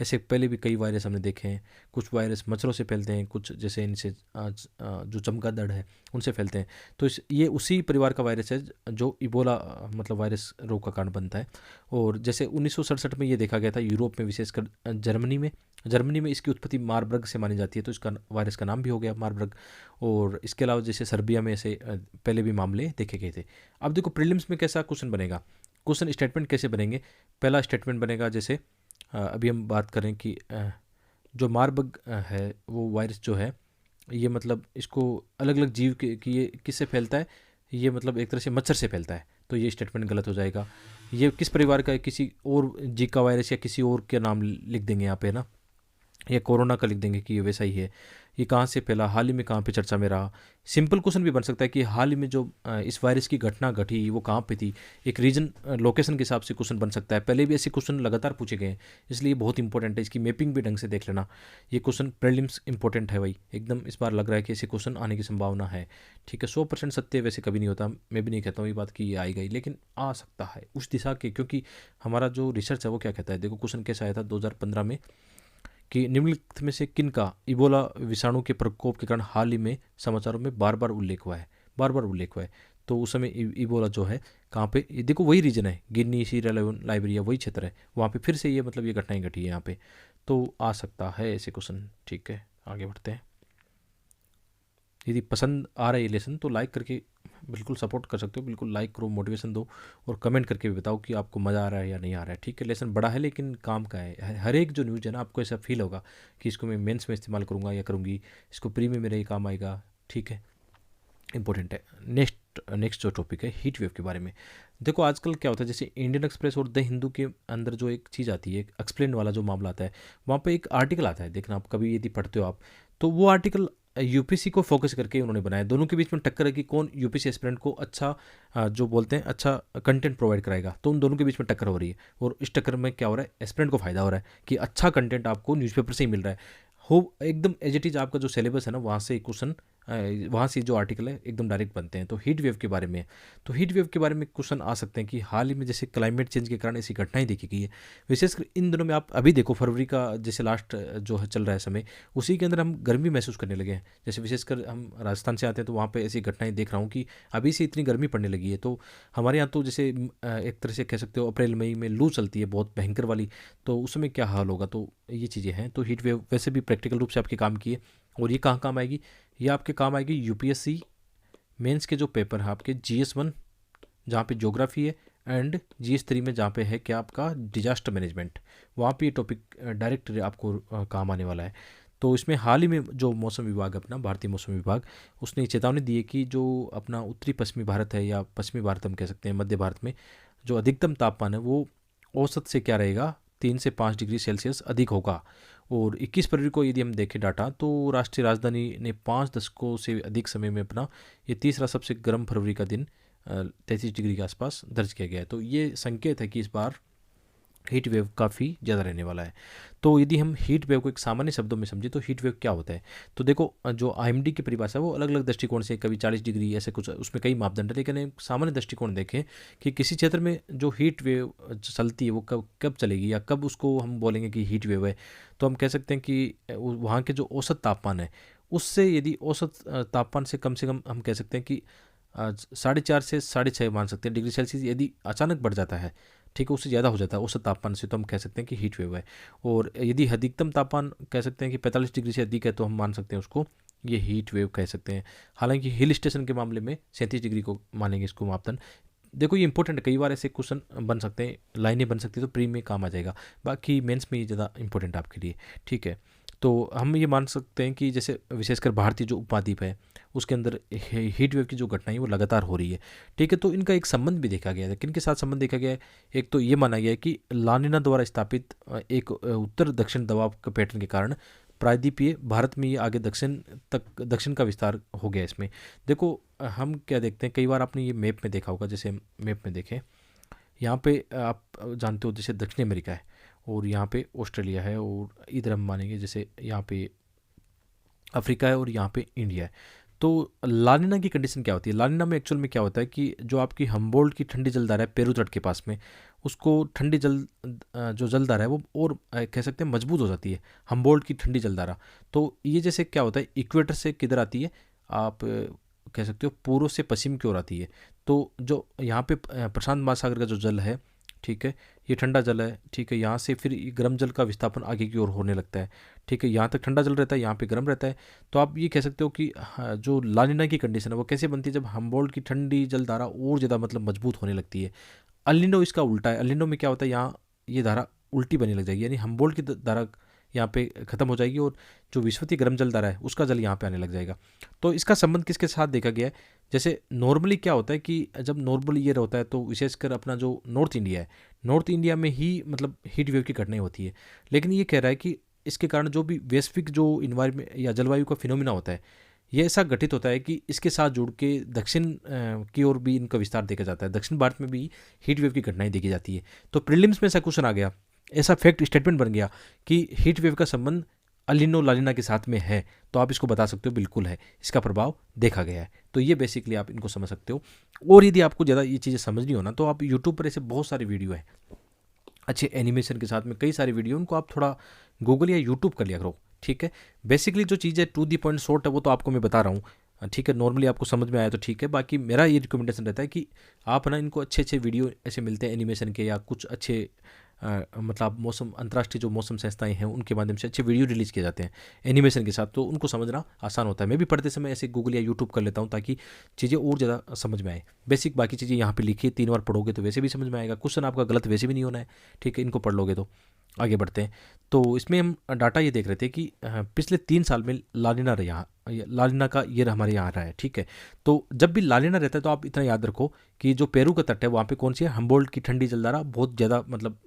ऐसे पहले भी कई वायरस हमने देखे हैं। कुछ वायरस मच्छरों से फैलते हैं, कुछ जैसे इनसे जो चमगादड़ है उनसे फैलते हैं। तो ये उसी परिवार का वायरस है जो इबोला मतलब वायरस रोग का कारण बनता है। और जैसे 1967 में ये देखा गया था यूरोप में, विशेषकर जर्मनी में इसकी उत्पत्ति मारबर्ग से मानी जाती है, तो इसका वायरस का नाम भी हो गया मारबर्ग। और इसके अलावा जैसे सर्बिया में ऐसे पहले भी मामले देखे गए थे। अब देखो प्रीलिम्स में कैसा क्वेश्चन बनेगा, क्वेश्चन स्टेटमेंट कैसे बनेंगे। पहला स्टेटमेंट बनेगा जैसे अभी हम बात करें कि जो मारबर्ग है वो वायरस जो है ये मतलब इसको अलग अलग जीव के कि ये किससे फैलता है, ये मतलब एक तरह से मच्छर से फैलता है, तो ये स्टेटमेंट गलत हो जाएगा। ये किस परिवार का है, किसी और जीका वायरस या किसी और के नाम लिख देंगे यहाँ पे ना, या कोरोना का लिख देंगे कि ये वैसा ही है। ये कहाँ से फैला, हाल ही में कहाँ पे चर्चा में रहा। सिंपल क्वेश्चन भी बन सकता है कि हाल ही में जो इस वायरस की घटना घटी वो कहाँ पे थी। एक रीजन लोकेशन के हिसाब से क्वेश्चन बन सकता है। पहले भी ऐसे क्वेश्चन लगातार पूछे गए हैं, इसलिए बहुत इंपॉर्टेंट है। इसकी मैपिंग भी ढंग से देख लेना। ये क्वेश्चन प्रीलिम्स इंपॉर्टेंट है भाई, एकदम इस बार लग रहा है कि ऐसे क्वेश्चन आने की संभावना है। ठीक है, 100% सत्य वैसे कभी नहीं होता, मैं भी नहीं कहता हूँ ये बात कि ये आएगा ही, लेकिन आ सकता है उस दिशा के, क्योंकि हमारा जो रिसर्च है वो क्या कहता है। देखो क्वेश्चन कैसा आया था 2015 में कि निम्नलिखित में से किन का इबोला विषाणु के प्रकोप के कारण हाल ही में समाचारों में बार बार उल्लेख हुआ है। तो उस समय इबोला जो है कहाँ पे, ये देखो वही रीजन है, गिनी, सीरिया लेवन, लाइबेरिया, वही क्षेत्र है, वहाँ पे फिर से ये मतलब ये घटनाएं घटी है यहाँ पे, तो आ सकता है ऐसे क्वेश्चन। ठीक है, आगे बढ़ते हैं। यदि पसंद आ रहा है ये लेसन तो लाइक करके बिल्कुल सपोर्ट कर सकते हो, बिल्कुल लाइक करो, मोटिवेशन दो, और कमेंट करके भी बताओ कि आपको मज़ा आ रहा है या नहीं आ रहा है। ठीक है, लेसन बड़ा है लेकिन काम का है। हर एक जो न्यूज़ है ना आपको ऐसा फील होगा कि इसको मैं मेंस में इस्तेमाल करूँगा या करूँगी, इसको प्री में मेरा ये काम आएगा। ठीक है, इंपॉर्टेंट है। नेक्स्ट जो टॉपिक है हीट वेव के बारे में। देखो आजकल क्या होता है, जैसे इंडियन एक्सप्रेस और द हिंदू के अंदर जो एक चीज़ आती है, एक एक्सप्लेन वाला जो मामला आता है, वहाँ पे एक आर्टिकल आता है, देखना आप कभी यदि पढ़ते हो आप, तो वो आर्टिकल यूपीसी को फोकस करके उन्होंने बनाया। दोनों के बीच में टक्कर है कि कौन यूपीसी एस्पिरेंट को अच्छा जो बोलते हैं अच्छा कंटेंट प्रोवाइड कराएगा, तो उन दोनों के बीच में टक्कर हो रही है। और इस टक्कर में क्या हो रहा है, एस्पिरेंट को फायदा हो रहा है कि अच्छा कंटेंट आपको न्यूज़पेपर से ही मिल रहा है। हो एकदम एज इट इज आपका जो सिलेबस है ना, वहाँ से क्वेश्चन, वहाँ से जो आर्टिकल है एकदम डायरेक्ट बनते हैं। तो हीट वेव के बारे में, तो हीट वेव के बारे में क्वेश्चन आ सकते हैं कि हाल ही में जैसे क्लाइमेट चेंज के कारण ऐसी घटनाएं देखी गई है। विशेषकर इन दिनों में आप अभी देखो, फरवरी का जैसे लास्ट जो है चल रहा है समय, उसी के अंदर हम गर्मी महसूस करने लगे हैं। जैसे विशेषकर हम राजस्थान से आते हैं तो वहाँ पे ऐसी घटनाएं देख रहा हूँ कि अभी से इतनी गर्मी पड़ने लगी है। तो हमारे यहाँ तो जैसे एक तरह से कह सकते हो अप्रैल मई में लू चलती है बहुत भयंकर वाली, तो उस समय क्या हाल होगा। तो ये चीज़ें हैं। तो हीट वेव वैसे भी प्रैक्टिकल रूप से आपके काम की है। और ये कहाँ काम आएगी, ये आपके काम आएगी यूपीएससी मेंस के जो पेपर है आपके GS1 जहाँ पे ज्योग्राफी है, एंड GS3 में जहाँ पे है क्या आपका डिजास्टर मैनेजमेंट, वहाँ पे ये टॉपिक डायरेक्ट आपको काम आने वाला है। तो इसमें हाल ही में जो मौसम विभाग, अपना भारतीय मौसम विभाग, उसने चेतावनी दी है कि जो अपना उत्तरी पश्चिमी भारत है, या पश्चिमी भारत हम कह सकते हैं, मध्य भारत में जो अधिकतम तापमान है वो औसत से क्या रहेगा, 3 से 5 डिग्री सेल्सियस अधिक होगा। और 21 फरवरी को यदि हम देखें डाटा, तो राष्ट्रीय राजधानी ने 5 दशकों से अधिक समय में अपना ये तीसरा सबसे गर्म फरवरी का दिन 33 डिग्री के आसपास दर्ज किया गया है। तो ये संकेत है कि इस बार हीट वेव काफ़ी ज़्यादा रहने वाला है। तो यदि हम हीट वेव को एक सामान्य शब्दों में समझे तो हीट वेव क्या होता है, तो देखो जो IMD की परिभाषा है वो अलग अलग दृष्टिकोण से, कभी 40 डिग्री ऐसे कुछ, उसमें कई मापदंड है, लेकिन एक सामान्य दृष्टिकोण देखें कि किसी क्षेत्र में जो हीट वेव चलती है वो कब कब चलेगी, या कब उसको हम बोलेंगे कि हीट वेव है। तो हम कह सकते हैं कि वहाँ के जो औसत तापमान है उससे, यदि औसत तापमान से कम हम कह सकते हैं कि 4.5 से 6.5 मान सकते हैं डिग्री सेल्सियस यदि अचानक बढ़ जाता है, ठीक है, उससे ज़्यादा हो जाता है औसत तापमान से, तो हम कह सकते हैं कि हीट वेव है। और यदि अधिकतम तापमान कह सकते हैं कि 45 डिग्री से अधिक है, तो हम मान सकते हैं उसको ये हीट वेव कह सकते हैं। हालांकि हिल स्टेशन के मामले में 37 डिग्री को मानेंगे इसको मापदंड। देखो ये इंपॉर्टेंट है, कई बार ऐसे क्वेश्चन बन सकते हैं, लाइनें बन सकती है, तो प्री में काम आ जाएगा, बाकी मेंस में ये ज़्यादा इंपॉर्टेंट आपके लिए। ठीक है, तो हम ये मान सकते हैं कि जैसे विशेषकर भारतीय जो उपमहाद्वीप है उसके अंदर हीट वेव की जो घटनाएं वो लगातार हो रही है। ठीक है, तो इनका एक संबंध भी देखा गया है। किन के साथ संबंध देखा गया है, एक तो ये माना गया है कि लानिना द्वारा स्थापित एक उत्तर दक्षिण दबाव के पैटर्न के कारण प्रायद्वीपीय भारत में ये आगे दक्षिण का विस्तार हो गया इसमें। देखो हम क्या देखते हैं, कई बार आपने ये मैप में देखा होगा, जैसे मैप में देखें यहाँ पे आप जानते हो जैसे दक्षिण अमेरिका है, और यहाँ पे ऑस्ट्रेलिया है, और इधर हम मानेंगे जैसे यहाँ पे अफ्रीका है, और यहाँ पे इंडिया है। तो लानिना की कंडीशन क्या होती है? लानिना में एक्चुअल में क्या होता है कि जो आपकी हम्बोल्ट की ठंडी जलधारा है पेरू तट के पास में, उसको ठंडी जो जलधारा है वो और कह सकते हैं मजबूत हो जाती है, हम्बोल्ट की ठंडी जलधारा। तो ये जैसे क्या होता है, इक्वेटर से किधर आती है, आप कह सकते हो पूर्व से पश्चिम की ओर आती है। तो जो यहाँ पे प्रशांत महासागर का जो जल है, ठीक है, ये ठंडा जल है, ठीक है, यहाँ से फिर ये गर्म जल का विस्थापन आगे की ओर होने लगता है, ठीक है, यहाँ तक ठंडा जल रहता है, यहाँ पे गर्म रहता है। तो आप ये कह सकते हो कि हाँ, जो लानिना की कंडीशन है वो कैसे बनती है, जब हम्बोल्ट की ठंडी जल धारा और ज़्यादा मतलब मजबूत होने लगती है। अलिनो इसका उल्टा है। अलिनो में क्या होता है, यहाँ ये धारा उल्टी बनी लग जाएगी, यानी हम्बोल्ट की धारा यहाँ पे खत्म हो जाएगी, और जो विश्वती गर्म जल धारा है उसका जल यहाँ पे आने लग जाएगा। तो इसका संबंध किसके साथ देखा गया है? जैसे नॉर्मली क्या होता है कि जब नॉर्मल ईयर होता है तो विशेषकर अपना जो नॉर्थ इंडिया है, नॉर्थ इंडिया में ही मतलब हीट वेव की घटनाएं होती है। लेकिन ये कह रहा है कि इसके कारण जो भी वैश्विक जो इन्वायरमेंट या जलवायु का फिनोमिना होता है, ये ऐसा गठित होता है कि इसके साथ जुड़ के दक्षिण की ओर भी इनका विस्तार देखा जाता है, दक्षिण भारत में भी हीट वेव की घटनाएं देखी जाती है। तो प्रीलिम्स में ऐसा क्वेश्चन आ गया, ऐसा फैक्ट स्टेटमेंट बन गया कि हीट वेव का संबंध अलिनो लालिना के साथ में है, तो आप इसको बता सकते हो बिल्कुल है, इसका प्रभाव देखा गया है। तो ये बेसिकली आप इनको समझ सकते हो। और यदि आपको ज़्यादा ये चीज़ें समझनी हो ना, तो आप यूट्यूब पर ऐसे बहुत सारे वीडियो हैं अच्छे एनिमेशन के साथ में, कई सारे वीडियो, उनको आप थोड़ा गूगल या यूट्यूब कर लिया करो, ठीक है। बेसिकली जो चीज़ है टू दी पॉइंट शॉर्ट है वो तो आपको मैं बता रहा हूँ, ठीक है, नॉर्मली आपको समझ में आया तो ठीक है। बाकी मेरा ये रिकमेंडेशन रहता है कि आप ना इनको अच्छे अच्छे वीडियो ऐसे मिलते हैं एनिमेशन के, या कुछ अच्छे मतलब मौसम अंतर्राष्ट्रीय जो मौसम संस्थाएं हैं उनके माध्यम से अच्छे वीडियो रिलीज़ किए जाते हैं एनिमेशन के साथ, तो उनको समझना आसान होता है। मैं भी पढ़ते समय ऐसे गूगल या यूट्यूब कर लेता हूँ ताकि चीज़ें और ज़्यादा समझ में आए। बेसिक बाकी चीज़ें यहाँ पे लिखी है, 3 बार पढ़ोगे तो वैसे भी समझ में आएगा, क्वेश्चन आपका गलत वैसे भी नहीं होना है, ठीक है, इनको पढ़ लोगे तो। आगे बढ़ते हैं। तो इसमें हम डाटा ये देख रहे थे कि पिछले 3 साल में लानिना यहाँ लानिना का ये हमारे यहाँ आ रहा है, ठीक है। तो जब भी लानिना रहता है तो आप इतना याद रखो कि जो पेरू का तट है वहाँ पे कौन सी है, हम्बोल्ट की ठंडी जलधारा बहुत ज़्यादा मतलब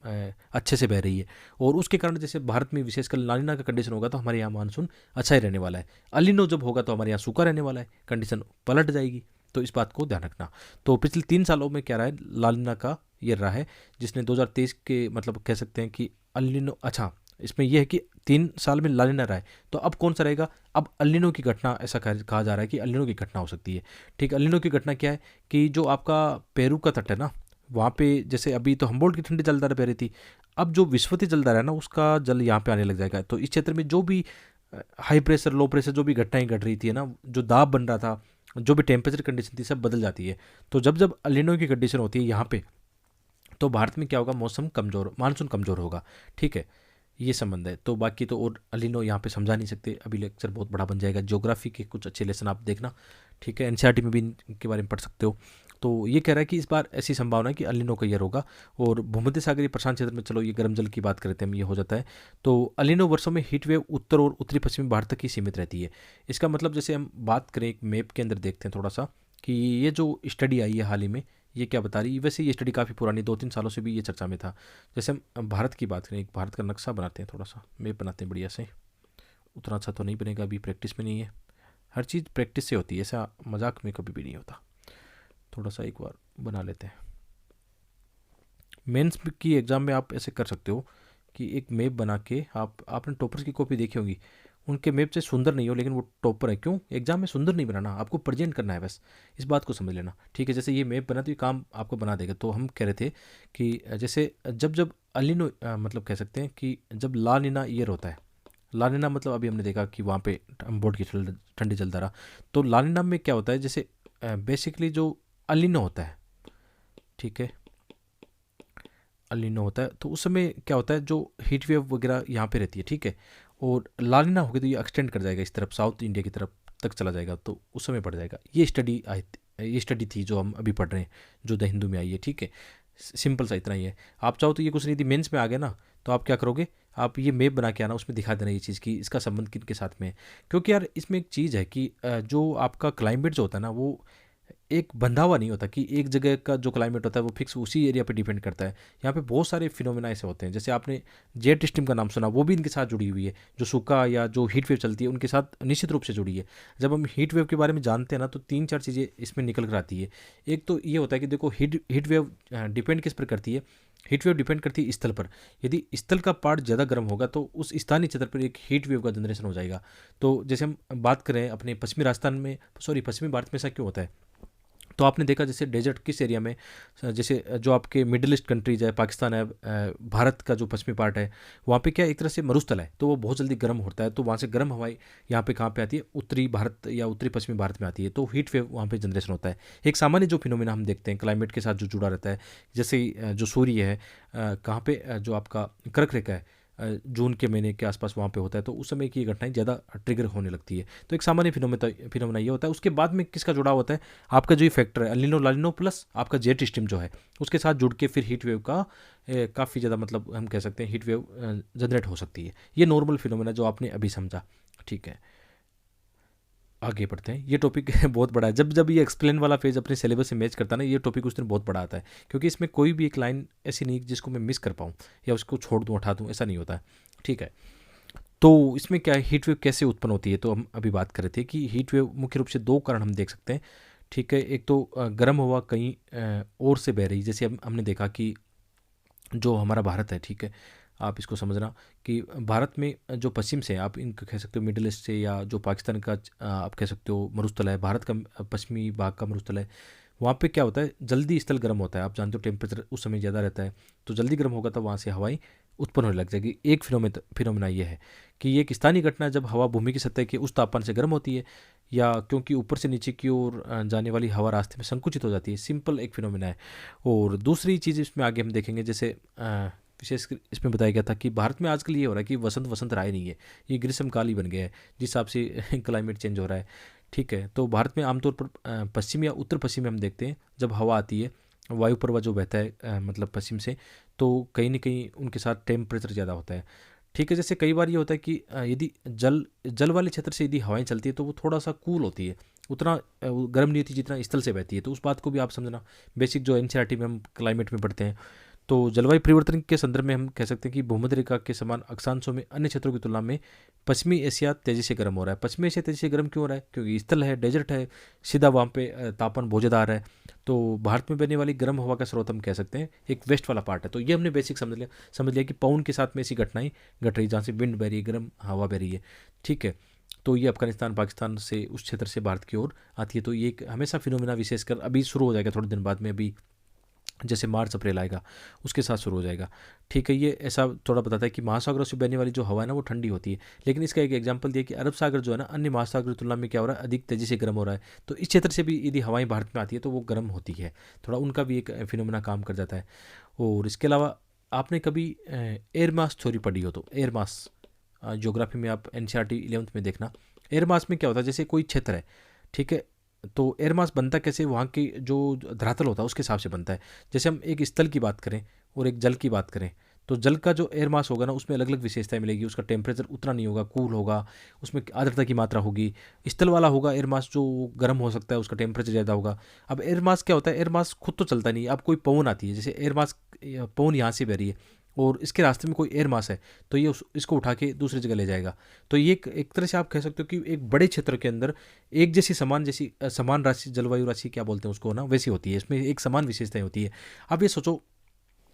अच्छे से बह रही है, और उसके कारण जैसे भारत में विशेषकर लानिना का कंडीशन होगा तो हमारे यहाँ मानसून अच्छा ही रहने वाला है। अलिनो जब होगा तो हमारे यहाँ सूखा रहने वाला है, कंडीशन पलट जाएगी। तो इस बात को ध्यान रखना। तो पिछले 3 सालों में क्या रहा है, लानिना का ये रहा है, जिसने 2023 के मतलब कह सकते हैं कि अलिनो, अच्छा इसमें यह है कि 3 साल में लानिना रहा है, तो अब कौन सा रहेगा, अब अलिनो की घटना, ऐसा कहा जा रहा है कि अलिनो की घटना हो सकती है, ठीक। अलिनो की घटना क्या है कि जो आपका पेरू का तट है ना, वहाँ पे जैसे अभी तो हम्बोल्ट की ठंडी जलधारा बह रही थी, अब जो विश्वती जलधारा है ना उसका जल यहाँ पे आने लग जाएगा। तो इस क्षेत्र में जो भी हाई प्रेशर लो प्रेशर जो भी घटनाएं घट रही थी ना, जो दाब बन रहा था, जो भी टेम्परेचर कंडीशन थी, सब बदल जाती है। तो जब जब अलिनो की कंडीशन होती है यहाँ पे, तो भारत में क्या होगा, मौसम कमज़ोर, मानसून कमज़ोर होगा, ठीक है, ये संबंध है। तो बाकी तो और अलिनो यहाँ पे समझा नहीं सकते, अभी लेक्चर बहुत बड़ा बन जाएगा। ज्योग्राफी के कुछ अच्छे लेसन आप देखना, ठीक है, एनसीईआरटी में भी इनके बारे में पढ़ सकते हो। तो ये कह रहा है कि इस बार ऐसी संभावना है कि अलिनो का ईयर होगा। और भूमध्य सागरीय प्रशांत क्षेत्र में, चलो ये गर्म जल की बात करते हैं हम, ये हो जाता है। तो अलिनो वर्षों में हीट वेव उत्तर और उत्तरी पश्चिमी भारत तक ही सीमित रहती है। इसका मतलब जैसे हम बात करें एक मैप के अंदर देखते हैं थोड़ा सा, कि ये जो स्टडी आई है हाल ही में, ये क्या बता रही है। वैसे ये स्टडी काफ़ी पुरानी, 2-3 सालों से भी ये चर्चा में था। जैसे हम भारत की बात करें, एक भारत का नक्शा बनाते हैं, थोड़ा सा मैप बनाते हैं बढ़िया से। उतना अच्छा तो नहीं बनेगा, अभी प्रैक्टिस में नहीं है, हर चीज़ प्रैक्टिस से होती है, ऐसा मजाक में कभी भी नहीं होता। थोड़ा सा एक बार बना लेते हैं। मेंस की एग्ज़ाम में आप ऐसे कर सकते हो कि एक मैप बना के, आपने टॉपर्स की कॉपी देखी होगी, उनके मैप से सुंदर नहीं हो लेकिन वो टॉपर है, क्यों, एग्जाम में सुंदर नहीं बनाना, आपको प्रेजेंट करना है बस, इस बात को समझ लेना, ठीक है। जैसे ये मैप बना तो ये काम आपको बना देगा। तो हम कह रहे थे कि जैसे जब जब अलिनो मतलब कह सकते हैं कि जब ला नीना ईयर होता है, ला नीना मतलब अभी हमने देखा कि वहाँ पे बोर्ड की ठंडी जलता रहा। तो ला नीना में क्या होता है, जैसे बेसिकली जो अलिनो होता है, ठीक है, अलिनो होता है, तो उस समय क्या होता है, जो हीट वेव वगैरह यहाँ पे रहती है, ठीक है, और लानिना होगी तो ये एक्सटेंड कर जाएगा इस तरफ, साउथ इंडिया की तरफ तक चला जाएगा, तो उस समय पड़ जाएगा। ये स्टडी थी जो हम अभी पढ़ रहे हैं, जो द हिंदू में आई है, ठीक है। सिंपल सा इतना ही है। आप चाहो तो ये कुछ नहीं थी, मेंस में आ गया ना, तो आप क्या करोगे, आप ये मैप बना के आना, उसमें दिखा देना ये चीज़ कि इसका संबंध किन के साथ में है। क्योंकि यार इसमें एक चीज़ है कि जो आपका क्लाइमेट जो होता है ना, वो एक बंधा हुआ नहीं होता कि एक जगह का जो क्लाइमेट होता है वो फिक्स उसी एरिया पे डिपेंड करता है। यहाँ पे बहुत सारे फिनोमेना ऐसे होते हैं, जैसे आपने जेट स्ट्रीम का नाम सुना, वो भी इनके साथ जुड़ी हुई है। जो सूखा या जो हीट वेव चलती है उनके साथ निश्चित रूप से जुड़ी है। जब हम हीट वेव के बारे में जानते हैं ना, तो 3-4 चीज़ें इसमें निकल कर आती है। एक तो ये होता है कि देखो हीट वेव डिपेंड किस पर करती है। हीट वेव डिपेंड करती है स्थल पर। यदि स्थल का पार्ट ज़्यादा गर्म होगा तो उस स्थानीय क्षेत्र पर एक हीट वेव का जनरेशन हो जाएगा। तो जैसे हम बात करें अपने पश्चिमी राजस्थान में, सॉरी पश्चिमी भारत में, ऐसा क्यों होता है? तो आपने देखा जैसे डेजर्ट किस एरिया में, जैसे जो आपके मिडिल ईस्ट कंट्रीज है, पाकिस्तान है, भारत का जो पश्चिमी पार्ट है, वहाँ पे क्या एक तरह से मरुस्थल है, तो वो बहुत जल्दी गर्म होता है। तो वहाँ से गर्म हवाएं यहाँ पे कहाँ पे आती है? उत्तरी भारत या उत्तरी पश्चिमी भारत में आती है, तो हीट वेव वहाँ पे जनरेशन होता है। एक सामान्य जो फिनोमिना हम देखते हैं क्लाइमेट के साथ जो जुड़ा रहता है, जैसे जो सूर्य है कहाँ पे जो आपका कर्क रेखा है, जून के महीने के आसपास वहाँ पे होता है, तो उस समय की ये घटनाएं ज़्यादा ट्रिगर होने लगती है। तो एक सामान्य फिनोमेना ये होता है। उसके बाद में किसका जुड़ाव होता है? आपका जो ये फैक्टर है अलिनो लालिनो प्लस आपका जेट स्ट्रीम जो है, उसके साथ जुड़ के फिर हीट वेव का काफ़ी ज़्यादा, मतलब हम कह सकते हैं हीट वेव जनरेट हो सकती है। ये नॉर्मल फिनोमेना जो आपने अभी समझा, ठीक है। आगे बढ़ते हैं। ये टॉपिक बहुत बड़ा है। जब जब ये एक्सप्लेन वाला फेज अपने सिलेबस से मैच करता है ना, ये टॉपिक उस दिन बहुत बड़ा आता है, क्योंकि इसमें कोई भी एक लाइन ऐसी नहीं जिसको मैं मिस कर पाऊँ या उसको छोड़ दूँ, हटा दूँ, ऐसा नहीं होता है, ठीक है। तो इसमें क्या है, हीट वेव कैसे उत्पन्न होती है? तो हम अभी बात कर रहे थे कि हीट वेव मुख्य रूप से दो कारण हम देख सकते हैं, ठीक है। एक तो गर्म हवा कहीं और से बह रही, जैसे हमने देखा कि जो हमारा भारत है, ठीक है, आप इसको समझना कि भारत में जो पश्चिम से आप इनको कह सकते हो मिडिल ईस्ट से, या जो पाकिस्तान का आप कह सकते हो मरुस्थल है, भारत का पश्चिमी भाग का मरुस्थल है, वहाँ पे क्या होता है, जल्दी स्थल गर्म होता है। आप जानते हो टेम्परेचर उस समय ज़्यादा रहता है, तो जल्दी गर्म होगा तो वहाँ से हवाएं उत्पन्न होने लग जाएगी। एक फिनोमेना ये है कि ये एक स्थानीय घटना है जब हवा भूमि की सतह के उस तापमान से गर्म होती है, या क्योंकि ऊपर से नीचे की ओर जाने वाली हवा रास्ते में संकुचित हो जाती है। सिंपल एक फिनोमेना है। और दूसरी चीज़ इसमें आगे हम देखेंगे, जैसे विशेष इसमें बताया गया था कि भारत में आजकल ये हो रहा है कि वसंत वसंत राय नहीं है, ये ग्रीष्मकाल ही बन गया है जिस हिसाब से क्लाइमेट चेंज हो रहा है, ठीक है। तो भारत में आमतौर पर पश्चिम या उत्तर पश्चिम में हम देखते हैं जब हवा आती है, वायु प्रवाह जो बहता है मतलब पश्चिम से, तो कहीं ना कहीं उनके साथ टेम्परेचर ज़्यादा होता है, ठीक है। जैसे कई बार ये होता है कि यदि जल जल वाले क्षेत्र से यदि हवाएं चलती है तो वो थोड़ा सा कूल होती है, उतना गर्म नहीं होती जितना स्थल से बहती है। तो उस बात को भी आप समझना, बेसिक जो एनसीईआरटी में हम क्लाइमेट में पढ़ते हैं। तो जलवायु परिवर्तन के संदर्भ में हम कह सकते हैं कि भूमध्य रेखा के समान अक्षांशों में अन्य क्षेत्रों की तुलना में पश्चिमी एशिया तेजी से गर्म हो रहा है। पश्चिमी एशिया तेजी से गर्म क्यों हो रहा है? क्योंकि स्थल है, डेजर्ट है, सीधा वहाँ पे तापमान बहुत ज़्यादा आ रहा है। तो भारत में बहने वाली गर्म हवा का स्रोत हम कह सकते हैं एक वेस्ट वाला पार्ट है। तो ये हमने बेसिक समझ लिया कि पवन के साथ में ऐसी घटनाएं घट रही जहाँ से विंड बह रही है, गर्म हवा बह रही है, ठीक है। तो ये अफगानिस्तान पाकिस्तान से उस क्षेत्र से भारत की ओर आती है। तो ये एक हमेशा फिनोमिना विशेषकर अभी शुरू हो जाएगा थोड़े दिन बाद में, अभी जैसे मार्च अप्रैल आएगा उसके साथ शुरू हो जाएगा, ठीक है। ये ऐसा थोड़ा बताता है कि महासागरों से बहने वाली जो हवा है ना वो ठंडी होती है, लेकिन इसका एक एग्जांपल दिया कि अरब सागर जो है ना अन्य महासागर की तुलना में क्या हो रहा है, अधिक तेजी से गर्म हो रहा है। तो इस क्षेत्र से भी यदि हवाएं भारत में आती है तो वो गर्म होती है, थोड़ा उनका भी एक फिनोमेना काम कर जाता है। और इसके अलावा आपने कभी एयर मास थ्योरी पढ़ी हो तो एयर मास ज्योग्राफी में आप एनसीईआरटी 11th में देखना। एयर मास में क्या होता है, जैसे कोई क्षेत्र है, ठीक है, तो एयर मास बनता कैसे, वहाँ की जो धरातल होता है उसके हिसाब से बनता है। जैसे हम एक स्थल की बात करें और एक जल की बात करें, तो जल का जो एयर मास होगा ना उसमें अलग अलग विशेषताएं मिलेगी। उसका टेम्परेचर उतना नहीं होगा, कूल होगा, उसमें आर्द्रता की मात्रा होगी। स्थल वाला होगा एयर मास जो गर्म हो सकता है, उसका टेम्परेचर ज़्यादा होगा। अब एयर मास क्या होता है, एयर मास खुद तो चलता नहीं। अब कोई पवन आती है, जैसे एयर मास पवन यहाँ से बह रही है और इसके रास्ते में कोई एयर मास है, तो ये इसको उठा के दूसरी जगह ले जाएगा। तो ये एक तरह से आप कह सकते हो कि एक बड़े क्षेत्र के अंदर एक जैसी समान राशि, जलवायु राशि क्या बोलते हैं उसको ना, वैसी होती है। इसमें एक समान विशेषताएं होती है। अब ये सोचो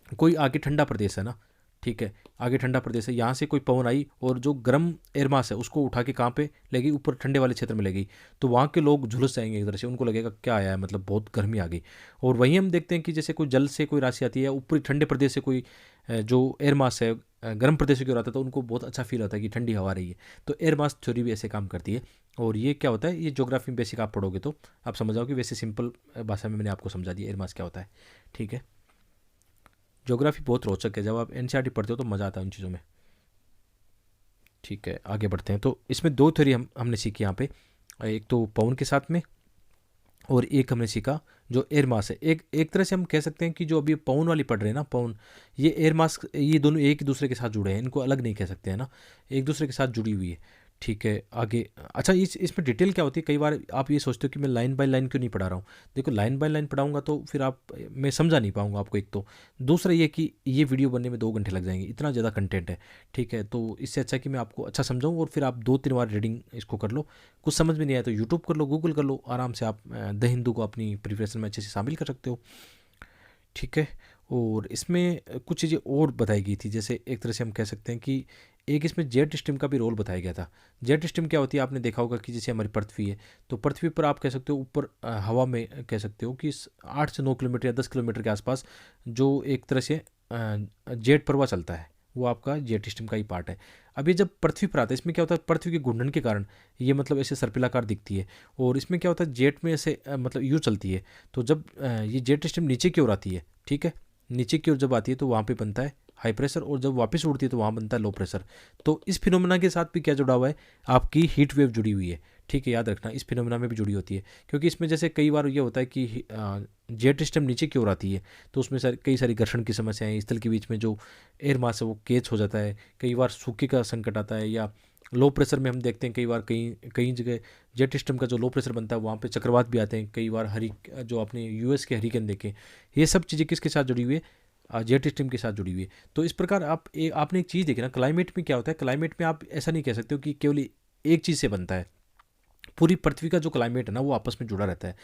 कोई आगे ठंडा प्रदेश है ना, ठीक है, आगे ठंडा प्रदेश है, यहाँ से कोई पवन आई और जो गर्म एयर मास है उसको उठा के कहाँ पे ले गई, ऊपर ठंडे वाले क्षेत्र में ले गई। तो वहाँ के लोग झुलस जाएंगे एक तरह से, उनको लगेगा क्या आया है, मतलब बहुत गर्मी आ गई। और वहीं हम देखते हैं कि जैसे कोई जल से कोई राशि आती है, ऊपरी ठंडे प्रदेश से कोई जो एयर मास है गर्म प्रदेश की ओर आता है, तो उनको बहुत अच्छा फील होता है कि ठंडी हवा रही है। तो एयर मास थ्योरी भी ऐसे काम करती है। और ये क्या होता है, ये ज्योग्राफी में बेसिक आप पढ़ोगे तो आप समझ जाओगे। वैसे सिंपल भाषा में मैंने आपको समझा दिया एयर मास क्या होता है, ठीक है। ज्योग्राफी बहुत रोचक है, जब आप एनसीईआरटी पढ़ते हो तो मज़ा आता है उन चीज़ों में, ठीक है। आगे बढ़ते हैं। तो इसमें दो थ्योरी हमने सीखी यहाँ पे, एक तो पवन के साथ में और एक हमने सीखा जो एयर मास है। एक तरह से हम कह सकते हैं कि जो अभी पवन वाली पढ़ रहे हैं ना, पवन, ये एयर मास, ये दोनों एक दूसरे के साथ जुड़े हैं, इनको अलग नहीं कह सकते हैं ना, एक दूसरे के साथ जुड़ी हुई है, ठीक है, आगे अच्छा इसमें डिटेल क्या होती है, कई बार आप ये सोचते हो कि मैं लाइन बाय लाइन क्यों नहीं पढ़ा रहा हूँ। देखो लाइन बाय लाइन पढ़ाऊँगा तो फिर आप मैं समझा नहीं पाऊँगा आपको, एक तो। दूसरा ये कि ये वीडियो बनने में 2 घंटे लग जाएँगे, इतना ज़्यादा कंटेंट है, ठीक है। तो इससे अच्छा है कि मैं आपको अच्छा समझाऊँ और फिर आप 2-3 बार रीडिंग इसको कर लो। कुछ समझ में नहीं आया तो यूट्यूब कर लो, गूगल कर लो, आराम से आप द हिंदू को अपनी प्रिपरेशन में अच्छे से शामिल कर सकते हो, ठीक है। और इसमें कुछ चीज़ें और बताई गई थी, जैसे एक तरह से हम कह सकते हैं कि एक इसमें जेट स्ट्रीम का भी रोल बताया गया था। जेट स्ट्रीम क्या होती है, आपने देखा होगा कि जैसे हमारी पृथ्वी है, तो पृथ्वी पर आप कह सकते हो ऊपर हवा में कह सकते हो कि 8 से 9 किलोमीटर या 10 किलोमीटर के आसपास जो एक तरह से जेट प्रवाह चलता है, वो आपका जेट स्ट्रीम का ही पार्ट है। अब ये जब पृथ्वी पर आता है, इसमें क्या होता है, पृथ्वी के घूर्णन के कारण ये मतलब ऐसे सर्पिलाकार दिखती है। और इसमें क्या होता है, जेट में ऐसे मतलब यूँ चलती है। तो जब ये जेट स्ट्रीम नीचे की ओर आती है, ठीक है, नीचे की ओर जब आती है तो वहाँ पे बनता है हाई प्रेशर, और जब वापस उड़ती है तो वहाँ बनता है लो प्रेशर। तो इस फिनोमेना के साथ भी क्या जुड़ा हुआ है, आपकी हीट वेव जुड़ी हुई है, ठीक है, याद रखना, इस फिनोमेना में भी जुड़ी होती है। क्योंकि इसमें जैसे कई बार ये होता है कि जेट स्ट्रीम नीचे की ओर आती है, तो उसमें कई सारी घर्षण की समस्याएं, स्थल के बीच में जो एयर मास है वो केच हो जाता है, कई बार सूखे का संकट आता है, या लो प्रेशर में हम देखते हैं कई बार कई कई जगह जेट स्ट्रीम का जो लो प्रेशर बनता है वहाँ पे चक्रवात भी आते हैं, कई बार जो आपने यूएस के हरिकेन देखे, ये सब चीज़ें किसके साथ जुड़ी हुई है, जेट स्ट्रीम के साथ जुड़ी हुई है। तो इस प्रकार आपने एक चीज़ देखी ना, क्लाइमेट में क्या होता है, क्लाइमेट में आप ऐसा नहीं कह सकते हो कि केवल एक चीज़ से बनता है। पूरी पृथ्वी का जो क्लाइमेट है ना वो आपस में जुड़ा रहता है,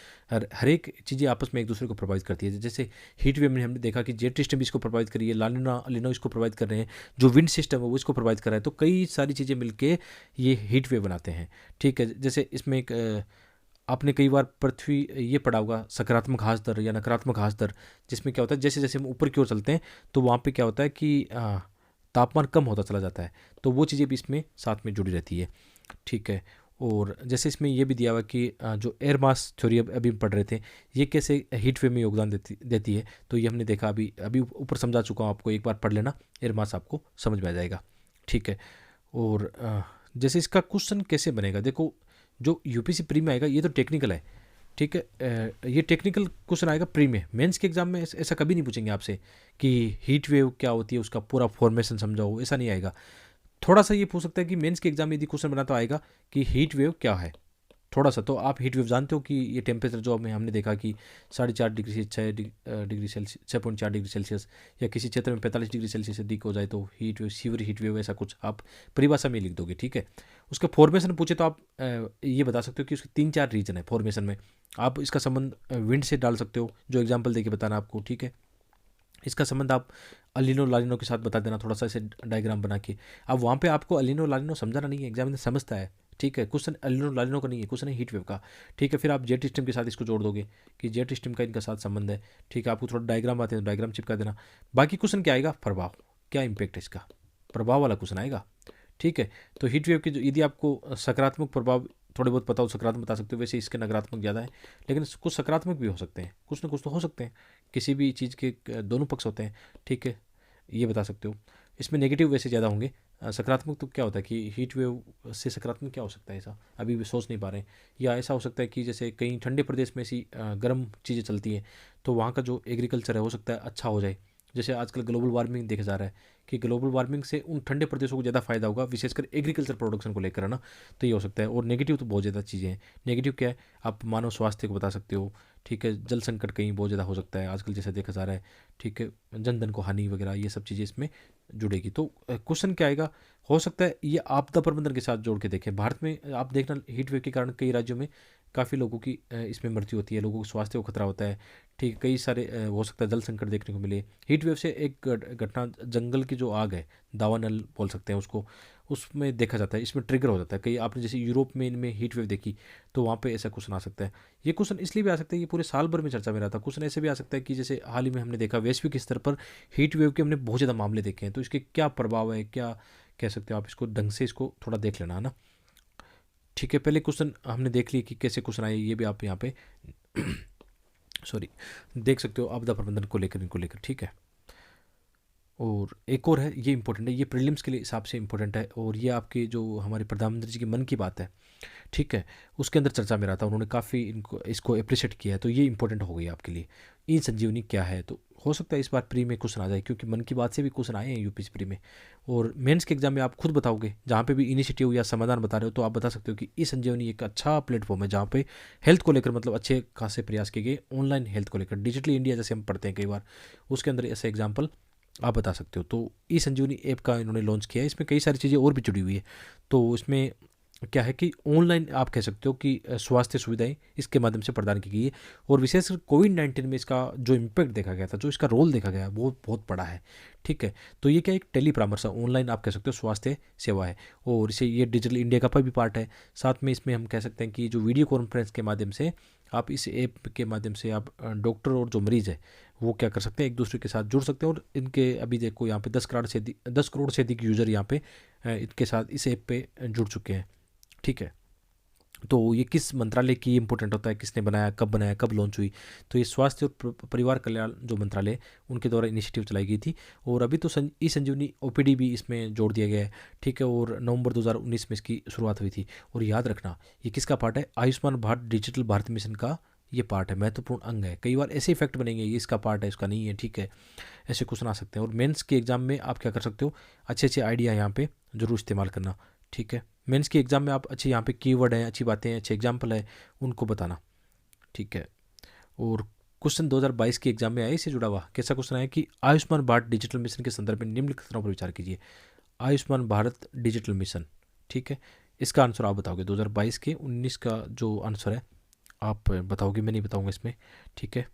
हर एक चीज़ें आपस में एक दूसरे को प्रभावित करती है। जैसे हीट वेव में हमने देखा कि जेट स्ट्रीम इसको प्रभावित करी है, लानिना अलिनो इसको प्रभावित कर रहे हैं, जो विंड सिस्टम है वो इसको प्रभावित कर रहा है। तो कई सारी चीज़ें मिलके ये हीट वेव बनाते हैं, ठीक है। जैसे इसमें एक आपने कई बार पृथ्वी ये पढ़ा होगा सकारात्मक घास दर या नकारात्मक घास दर, जिसमें क्या होता है, जैसे जैसे हम ऊपर की ओर चलते हैं तो वहाँ पे क्या होता है कि तापमान कम होता चला जाता है। तो वो चीज़ें भी इसमें साथ में जुड़ी रहती है, ठीक है। और जैसे इसमें ये भी दिया हुआ कि जो एयर मास थ्योरी अभी पढ़ रहे थे, ये कैसे हीट वेव में योगदान देती है। तो ये हमने देखा, अभी अभी ऊपर समझा चुका हूँ आपको, एक बार पढ़ लेना, एयर मास आपको समझ में आ जाएगा, ठीक है। और जैसे इसका क्वेश्चन कैसे बनेगा, देखो जो यूपीसी प्री में आएगा ये तो टेक्निकल है, ठीक है। ये टेक्निकल क्वेश्चन आएगा प्री में, मेंस के एग्जाम में ऐसा कभी नहीं पूछेंगे आपसे कि हीट वेव क्या होती है उसका पूरा फॉर्मेशन समझाओ, ऐसा नहीं आएगा। थोड़ा सा ये पूछ सकता है कि मेंस के एग्जाम में यदि क्वेश्चन बना तो आएगा कि हीट वेव क्या है, थोड़ा सा। तो आप हीट वेव जानते हो कि ये टेम्परेचर जो हमने देखा कि 4.5 डिग्री से 6 डिग्री सेल्सियस, 6.4 डिग्री सेल्सियस, या किसी क्षेत्र में 45 डिग्री सेल्सियस से अधिक हो जाए तो heat wave, severe heat wave, ऐसा कुछ आप परिभाषा में लिख दोगे, ठीक है। उसका फॉर्मेशन पूछे तो आप ये बता सकते हो कि उसके 3-4 रीजन है फॉर्मेशन में। आप इसका संबंध विंड से डाल सकते हो, जो एग्जाम्पल देके बताना आपको, ठीक है। इसका संबंध आप अलिनो लालिनो के साथ बता देना, थोड़ा सा ऐसे डायग्राम बना के। अब वहाँ पे आपको अलिनो लालिनो समझाना नहीं है, एग्जामिनर समझता है, ठीक है। क्वेश्चन अलिनो लालिनो का नहीं है, क्वेश्चन है हीट वेव का, ठीक है। फिर आप जेट स्ट्रीम के साथ इसको जोड़ दोगे कि जेट स्ट्रीम का इनका साथ संबंध है, ठीक है। आपको थोड़ा डायग्राम आते हैं तो डायग्राम चिपका देना। बाकी क्वेश्चन क्या आएगा, प्रभाव, क्या इंपैक्ट है इसका, प्रभाव वाला क्वेश्चन आएगा, ठीक है। तो हीट वेव के जो यदि आपको सकारात्मक प्रभाव थोड़े बहुत पता हो, सकारात्मक बता सकते हो, वैसे इसके नकारात्मक ज़्यादा है, लेकिन कुछ सकारात्मक भी हो सकते हैं, कुछ ना कुछ तो हो सकते हैं, किसी भी चीज़ के दोनों पक्ष होते हैं, ठीक है, ये बता सकते हो। इसमें नेगेटिव वैसे ज़्यादा होंगे, सकारात्मक तो क्या होता है कि हीट वेव से सकारात्मक क्या हो सकता है, ऐसा अभी भी सोच नहीं पा रहे हैं। या ऐसा हो सकता है कि जैसे कहीं ठंडे प्रदेश में ऐसी गर्म चीज़ें चलती हैं, तो वहाँ का जो एग्रीकल्चर है हो सकता है अच्छा हो जाए। जैसे आजकल ग्लोबल वार्मिंग देखा जा रहा है कि ग्लोबल वार्मिंग से उन ठंडे प्रदेशों को ज़्यादा फायदा होगा, विशेषकर एग्रीकल्चर प्रोडक्शन को लेकर, है ना। तो ये हो सकता है। और नेगेटिव तो बहुत ज़्यादा चीज़ें हैं। नेगेटिव क्या है, आप मानव स्वास्थ्य को बता सकते हो, ठीक है। जल संकट कहीं बहुत ज़्यादा हो सकता है आजकल जैसा देखा जा रहा है, ठीक है। जनधन को हानि वगैरह, ये सब चीज़ें इसमें जुड़ेगी। तो क्वेश्चन क्या आएगा, हो सकता है ये आपदा प्रबंधन के साथ जोड़ के देखें। भारत में आप देखना हीट वेव के कारण कई राज्यों में काफ़ी लोगों की इसमें मृत्यु होती है, लोगों के स्वास्थ्य को खतरा होता है, ठीक है। कई सारे हो सकता है जल संकट देखने को मिले हीट वेव से। एक घटना, जंगल की जो आग है, दावानल बोल सकते हैं उसको, उसमें देखा जाता है, इसमें ट्रिगर हो जाता है। कई आपने जैसे यूरोप में इनमें हीट वेव देखी, तो वहाँ पे ऐसा क्वेश्चन आ सकता है। ये क्वेश्चन इसलिए भी आ सकता है, ये पूरे साल भर में चर्चा में रहता है। क्वेश्चन ऐसे भी आ सकता है कि जैसे हाल ही में हमने देखा वैश्विक स्तर पर हीट वेव के हमने बहुत ज़्यादा मामले देखे हैं, तो इसके क्या प्रभाव है, क्या कह सकते हो आप, इसको ढंग से इसको थोड़ा देख लेना, है ना, ठीक है। पहले क्वेश्चन हमने देख लिए कि कैसे क्वेश्चन आए, ये भी आप यहाँ पे सॉरी देख सकते हो, आपदा प्रबंधन को लेकर, इनको लेकर, ठीक है। और एक और है, ये इंपॉर्टेंट है, ये प्रीलिम्स के लिए हिसाब से इंपॉर्टेंट है, और ये आपके जो हमारे प्रधानमंत्री जी की मन की बात है, ठीक है, उसके अंदर चर्चा में रहा था, उन्होंने काफ़ी इसको अप्रिशिएट किया है। तो ये इंपॉर्टेंट हो गई आपके लिए। ई संजीवनी क्या है, तो हो सकता है इस बार प्री में क्वेश्चन आ जाए, क्योंकि मन की बात से भी क्वेश्चन आए हैं यूपीएससी प्री में। और मेंस के एग्जाम में आप खुद बताओगे, जहाँ पे भी इनिशिएटिव या समाधान बता रहे हो तो आप बता सकते हो कि ई संजीवनी एक अच्छा प्लेटफॉर्म है, जहाँ पे हेल्थ को लेकर मतलब अच्छे खासे प्रयास किए गए, ऑनलाइन हेल्थ को लेकर, डिजिटली इंडिया जैसे हम पढ़ते हैं कई बार, उसके अंदर ऐसे एग्जाम्पल आप बता सकते हो। तो ई संजीवनी ऐप का इन्होंने लॉन्च किया है, इसमें कई सारी चीज़ें और भी जुड़ी हुई है। तो इसमें क्या है कि ऑनलाइन आप कह सकते हो कि स्वास्थ्य सुविधाएं इसके माध्यम से प्रदान की गई है। और विशेषकर कोविड-19 में इसका जो इम्पैक्ट देखा गया था, जो इसका रोल देखा गया, वो बहुत बड़ा है। ठीक है, तो ये क्या एक टेली परामर्श ऑनलाइन आप कह सकते हो स्वास्थ्य सेवा है, और इसे ये डिजिटल इंडिया का भी पार्ट है। साथ में इसमें हम कह सकते हैं कि जो वीडियो कॉन्फ्रेंस के माध्यम से आप इस ऐप के माध्यम से आप डॉक्टर और जो मरीज़ है वो क्या कर सकते हैं, एक दूसरे के साथ जुड़ सकते हैं। और इनके अभी देखो यहाँ पे 10 करोड़ से अधिक यूज़र यहाँ पे इनके साथ इस ऐप पे जुड़ चुके हैं। ठीक है, तो ये किस मंत्रालय की इंपॉर्टेंट होता है, किसने बनाया, कब लॉन्च हुई, तो ये स्वास्थ्य और परिवार कल्याण जो मंत्रालय है, उनके द्वारा इनिशिएटिव चलाई गई थी। और अभी तो ई संजीवनी ओपीडी भी इसमें जोड़ दिया गया है। ठीक है, और नवंबर 2019 में इसकी शुरुआत हुई थी। और याद रखना ये किसका पार्ट है, आयुष्मान भारत डिजिटल भारत मिशन का ये पार्ट है, महत्वपूर्ण अंग है। कई बार ऐसे इफेक्ट बनेंगे, ये इसका पार्ट है, इसका नहीं है। ठीक है, ऐसे क्वेश्चन आ सकते हैं। और मेंस के एग्जाम में आप क्या कर सकते हो, अच्छे अच्छे आइडिया यहाँ पे जरूर इस्तेमाल करना। ठीक है, मेंस के एग्जाम में आप अच्छे यहाँ पे कीवर्ड हैं, अच्छी बातें हैं, अच्छे एग्जाम्पल है, उनको बताना। ठीक है, और क्वेश्चन 2022 के एग्जाम में आया, इससे जुड़ा हुआ कैसा क्वेश्चन आया कि आयुष्मान भारत डिजिटल मिशन के संदर्भ में निम्नलिखित कथनों पर विचार कीजिए। आयुष्मान भारत डिजिटल मिशन, ठीक है, इसका आंसर आप बताओगे। 2022 के 19 का जो आंसर है आप बताओगे, मैं नहीं बताऊंगा इसमें। ठीक है,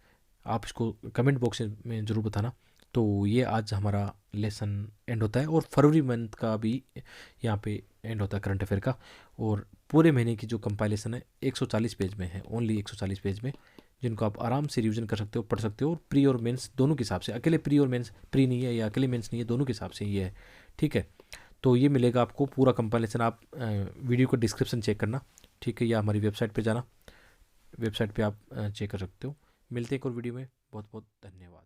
आप इसको कमेंट बॉक्स में ज़रूर बताना। तो ये आज हमारा लेसन एंड होता है, और फरवरी मंथ का भी यहाँ पे एंड होता है करंट अफेयर का। और पूरे महीने की जो कंपाइलेशन है 140 पेज में है, ओनली 140 पेज में, जिनको आप आराम से रिवीजन कर सकते हो, पढ़ सकते हो। और प्री और मेंस दोनों के हिसाब से, अकेले प्री और मेंस, प्री नहीं है या अकेले मेंस नहीं है, दोनों के हिसाब से ये है। ठीक है, तो ये मिलेगा आपको पूरा कंपाइलेशन। आप वीडियो को डिस्क्रिप्शन चेक करना। ठीक है, या हमारी वेबसाइट पे जाना, वेबसाइट पे आप चेक कर सकते हो। मिलते हैं एक और वीडियो में, बहुत बहुत धन्यवाद।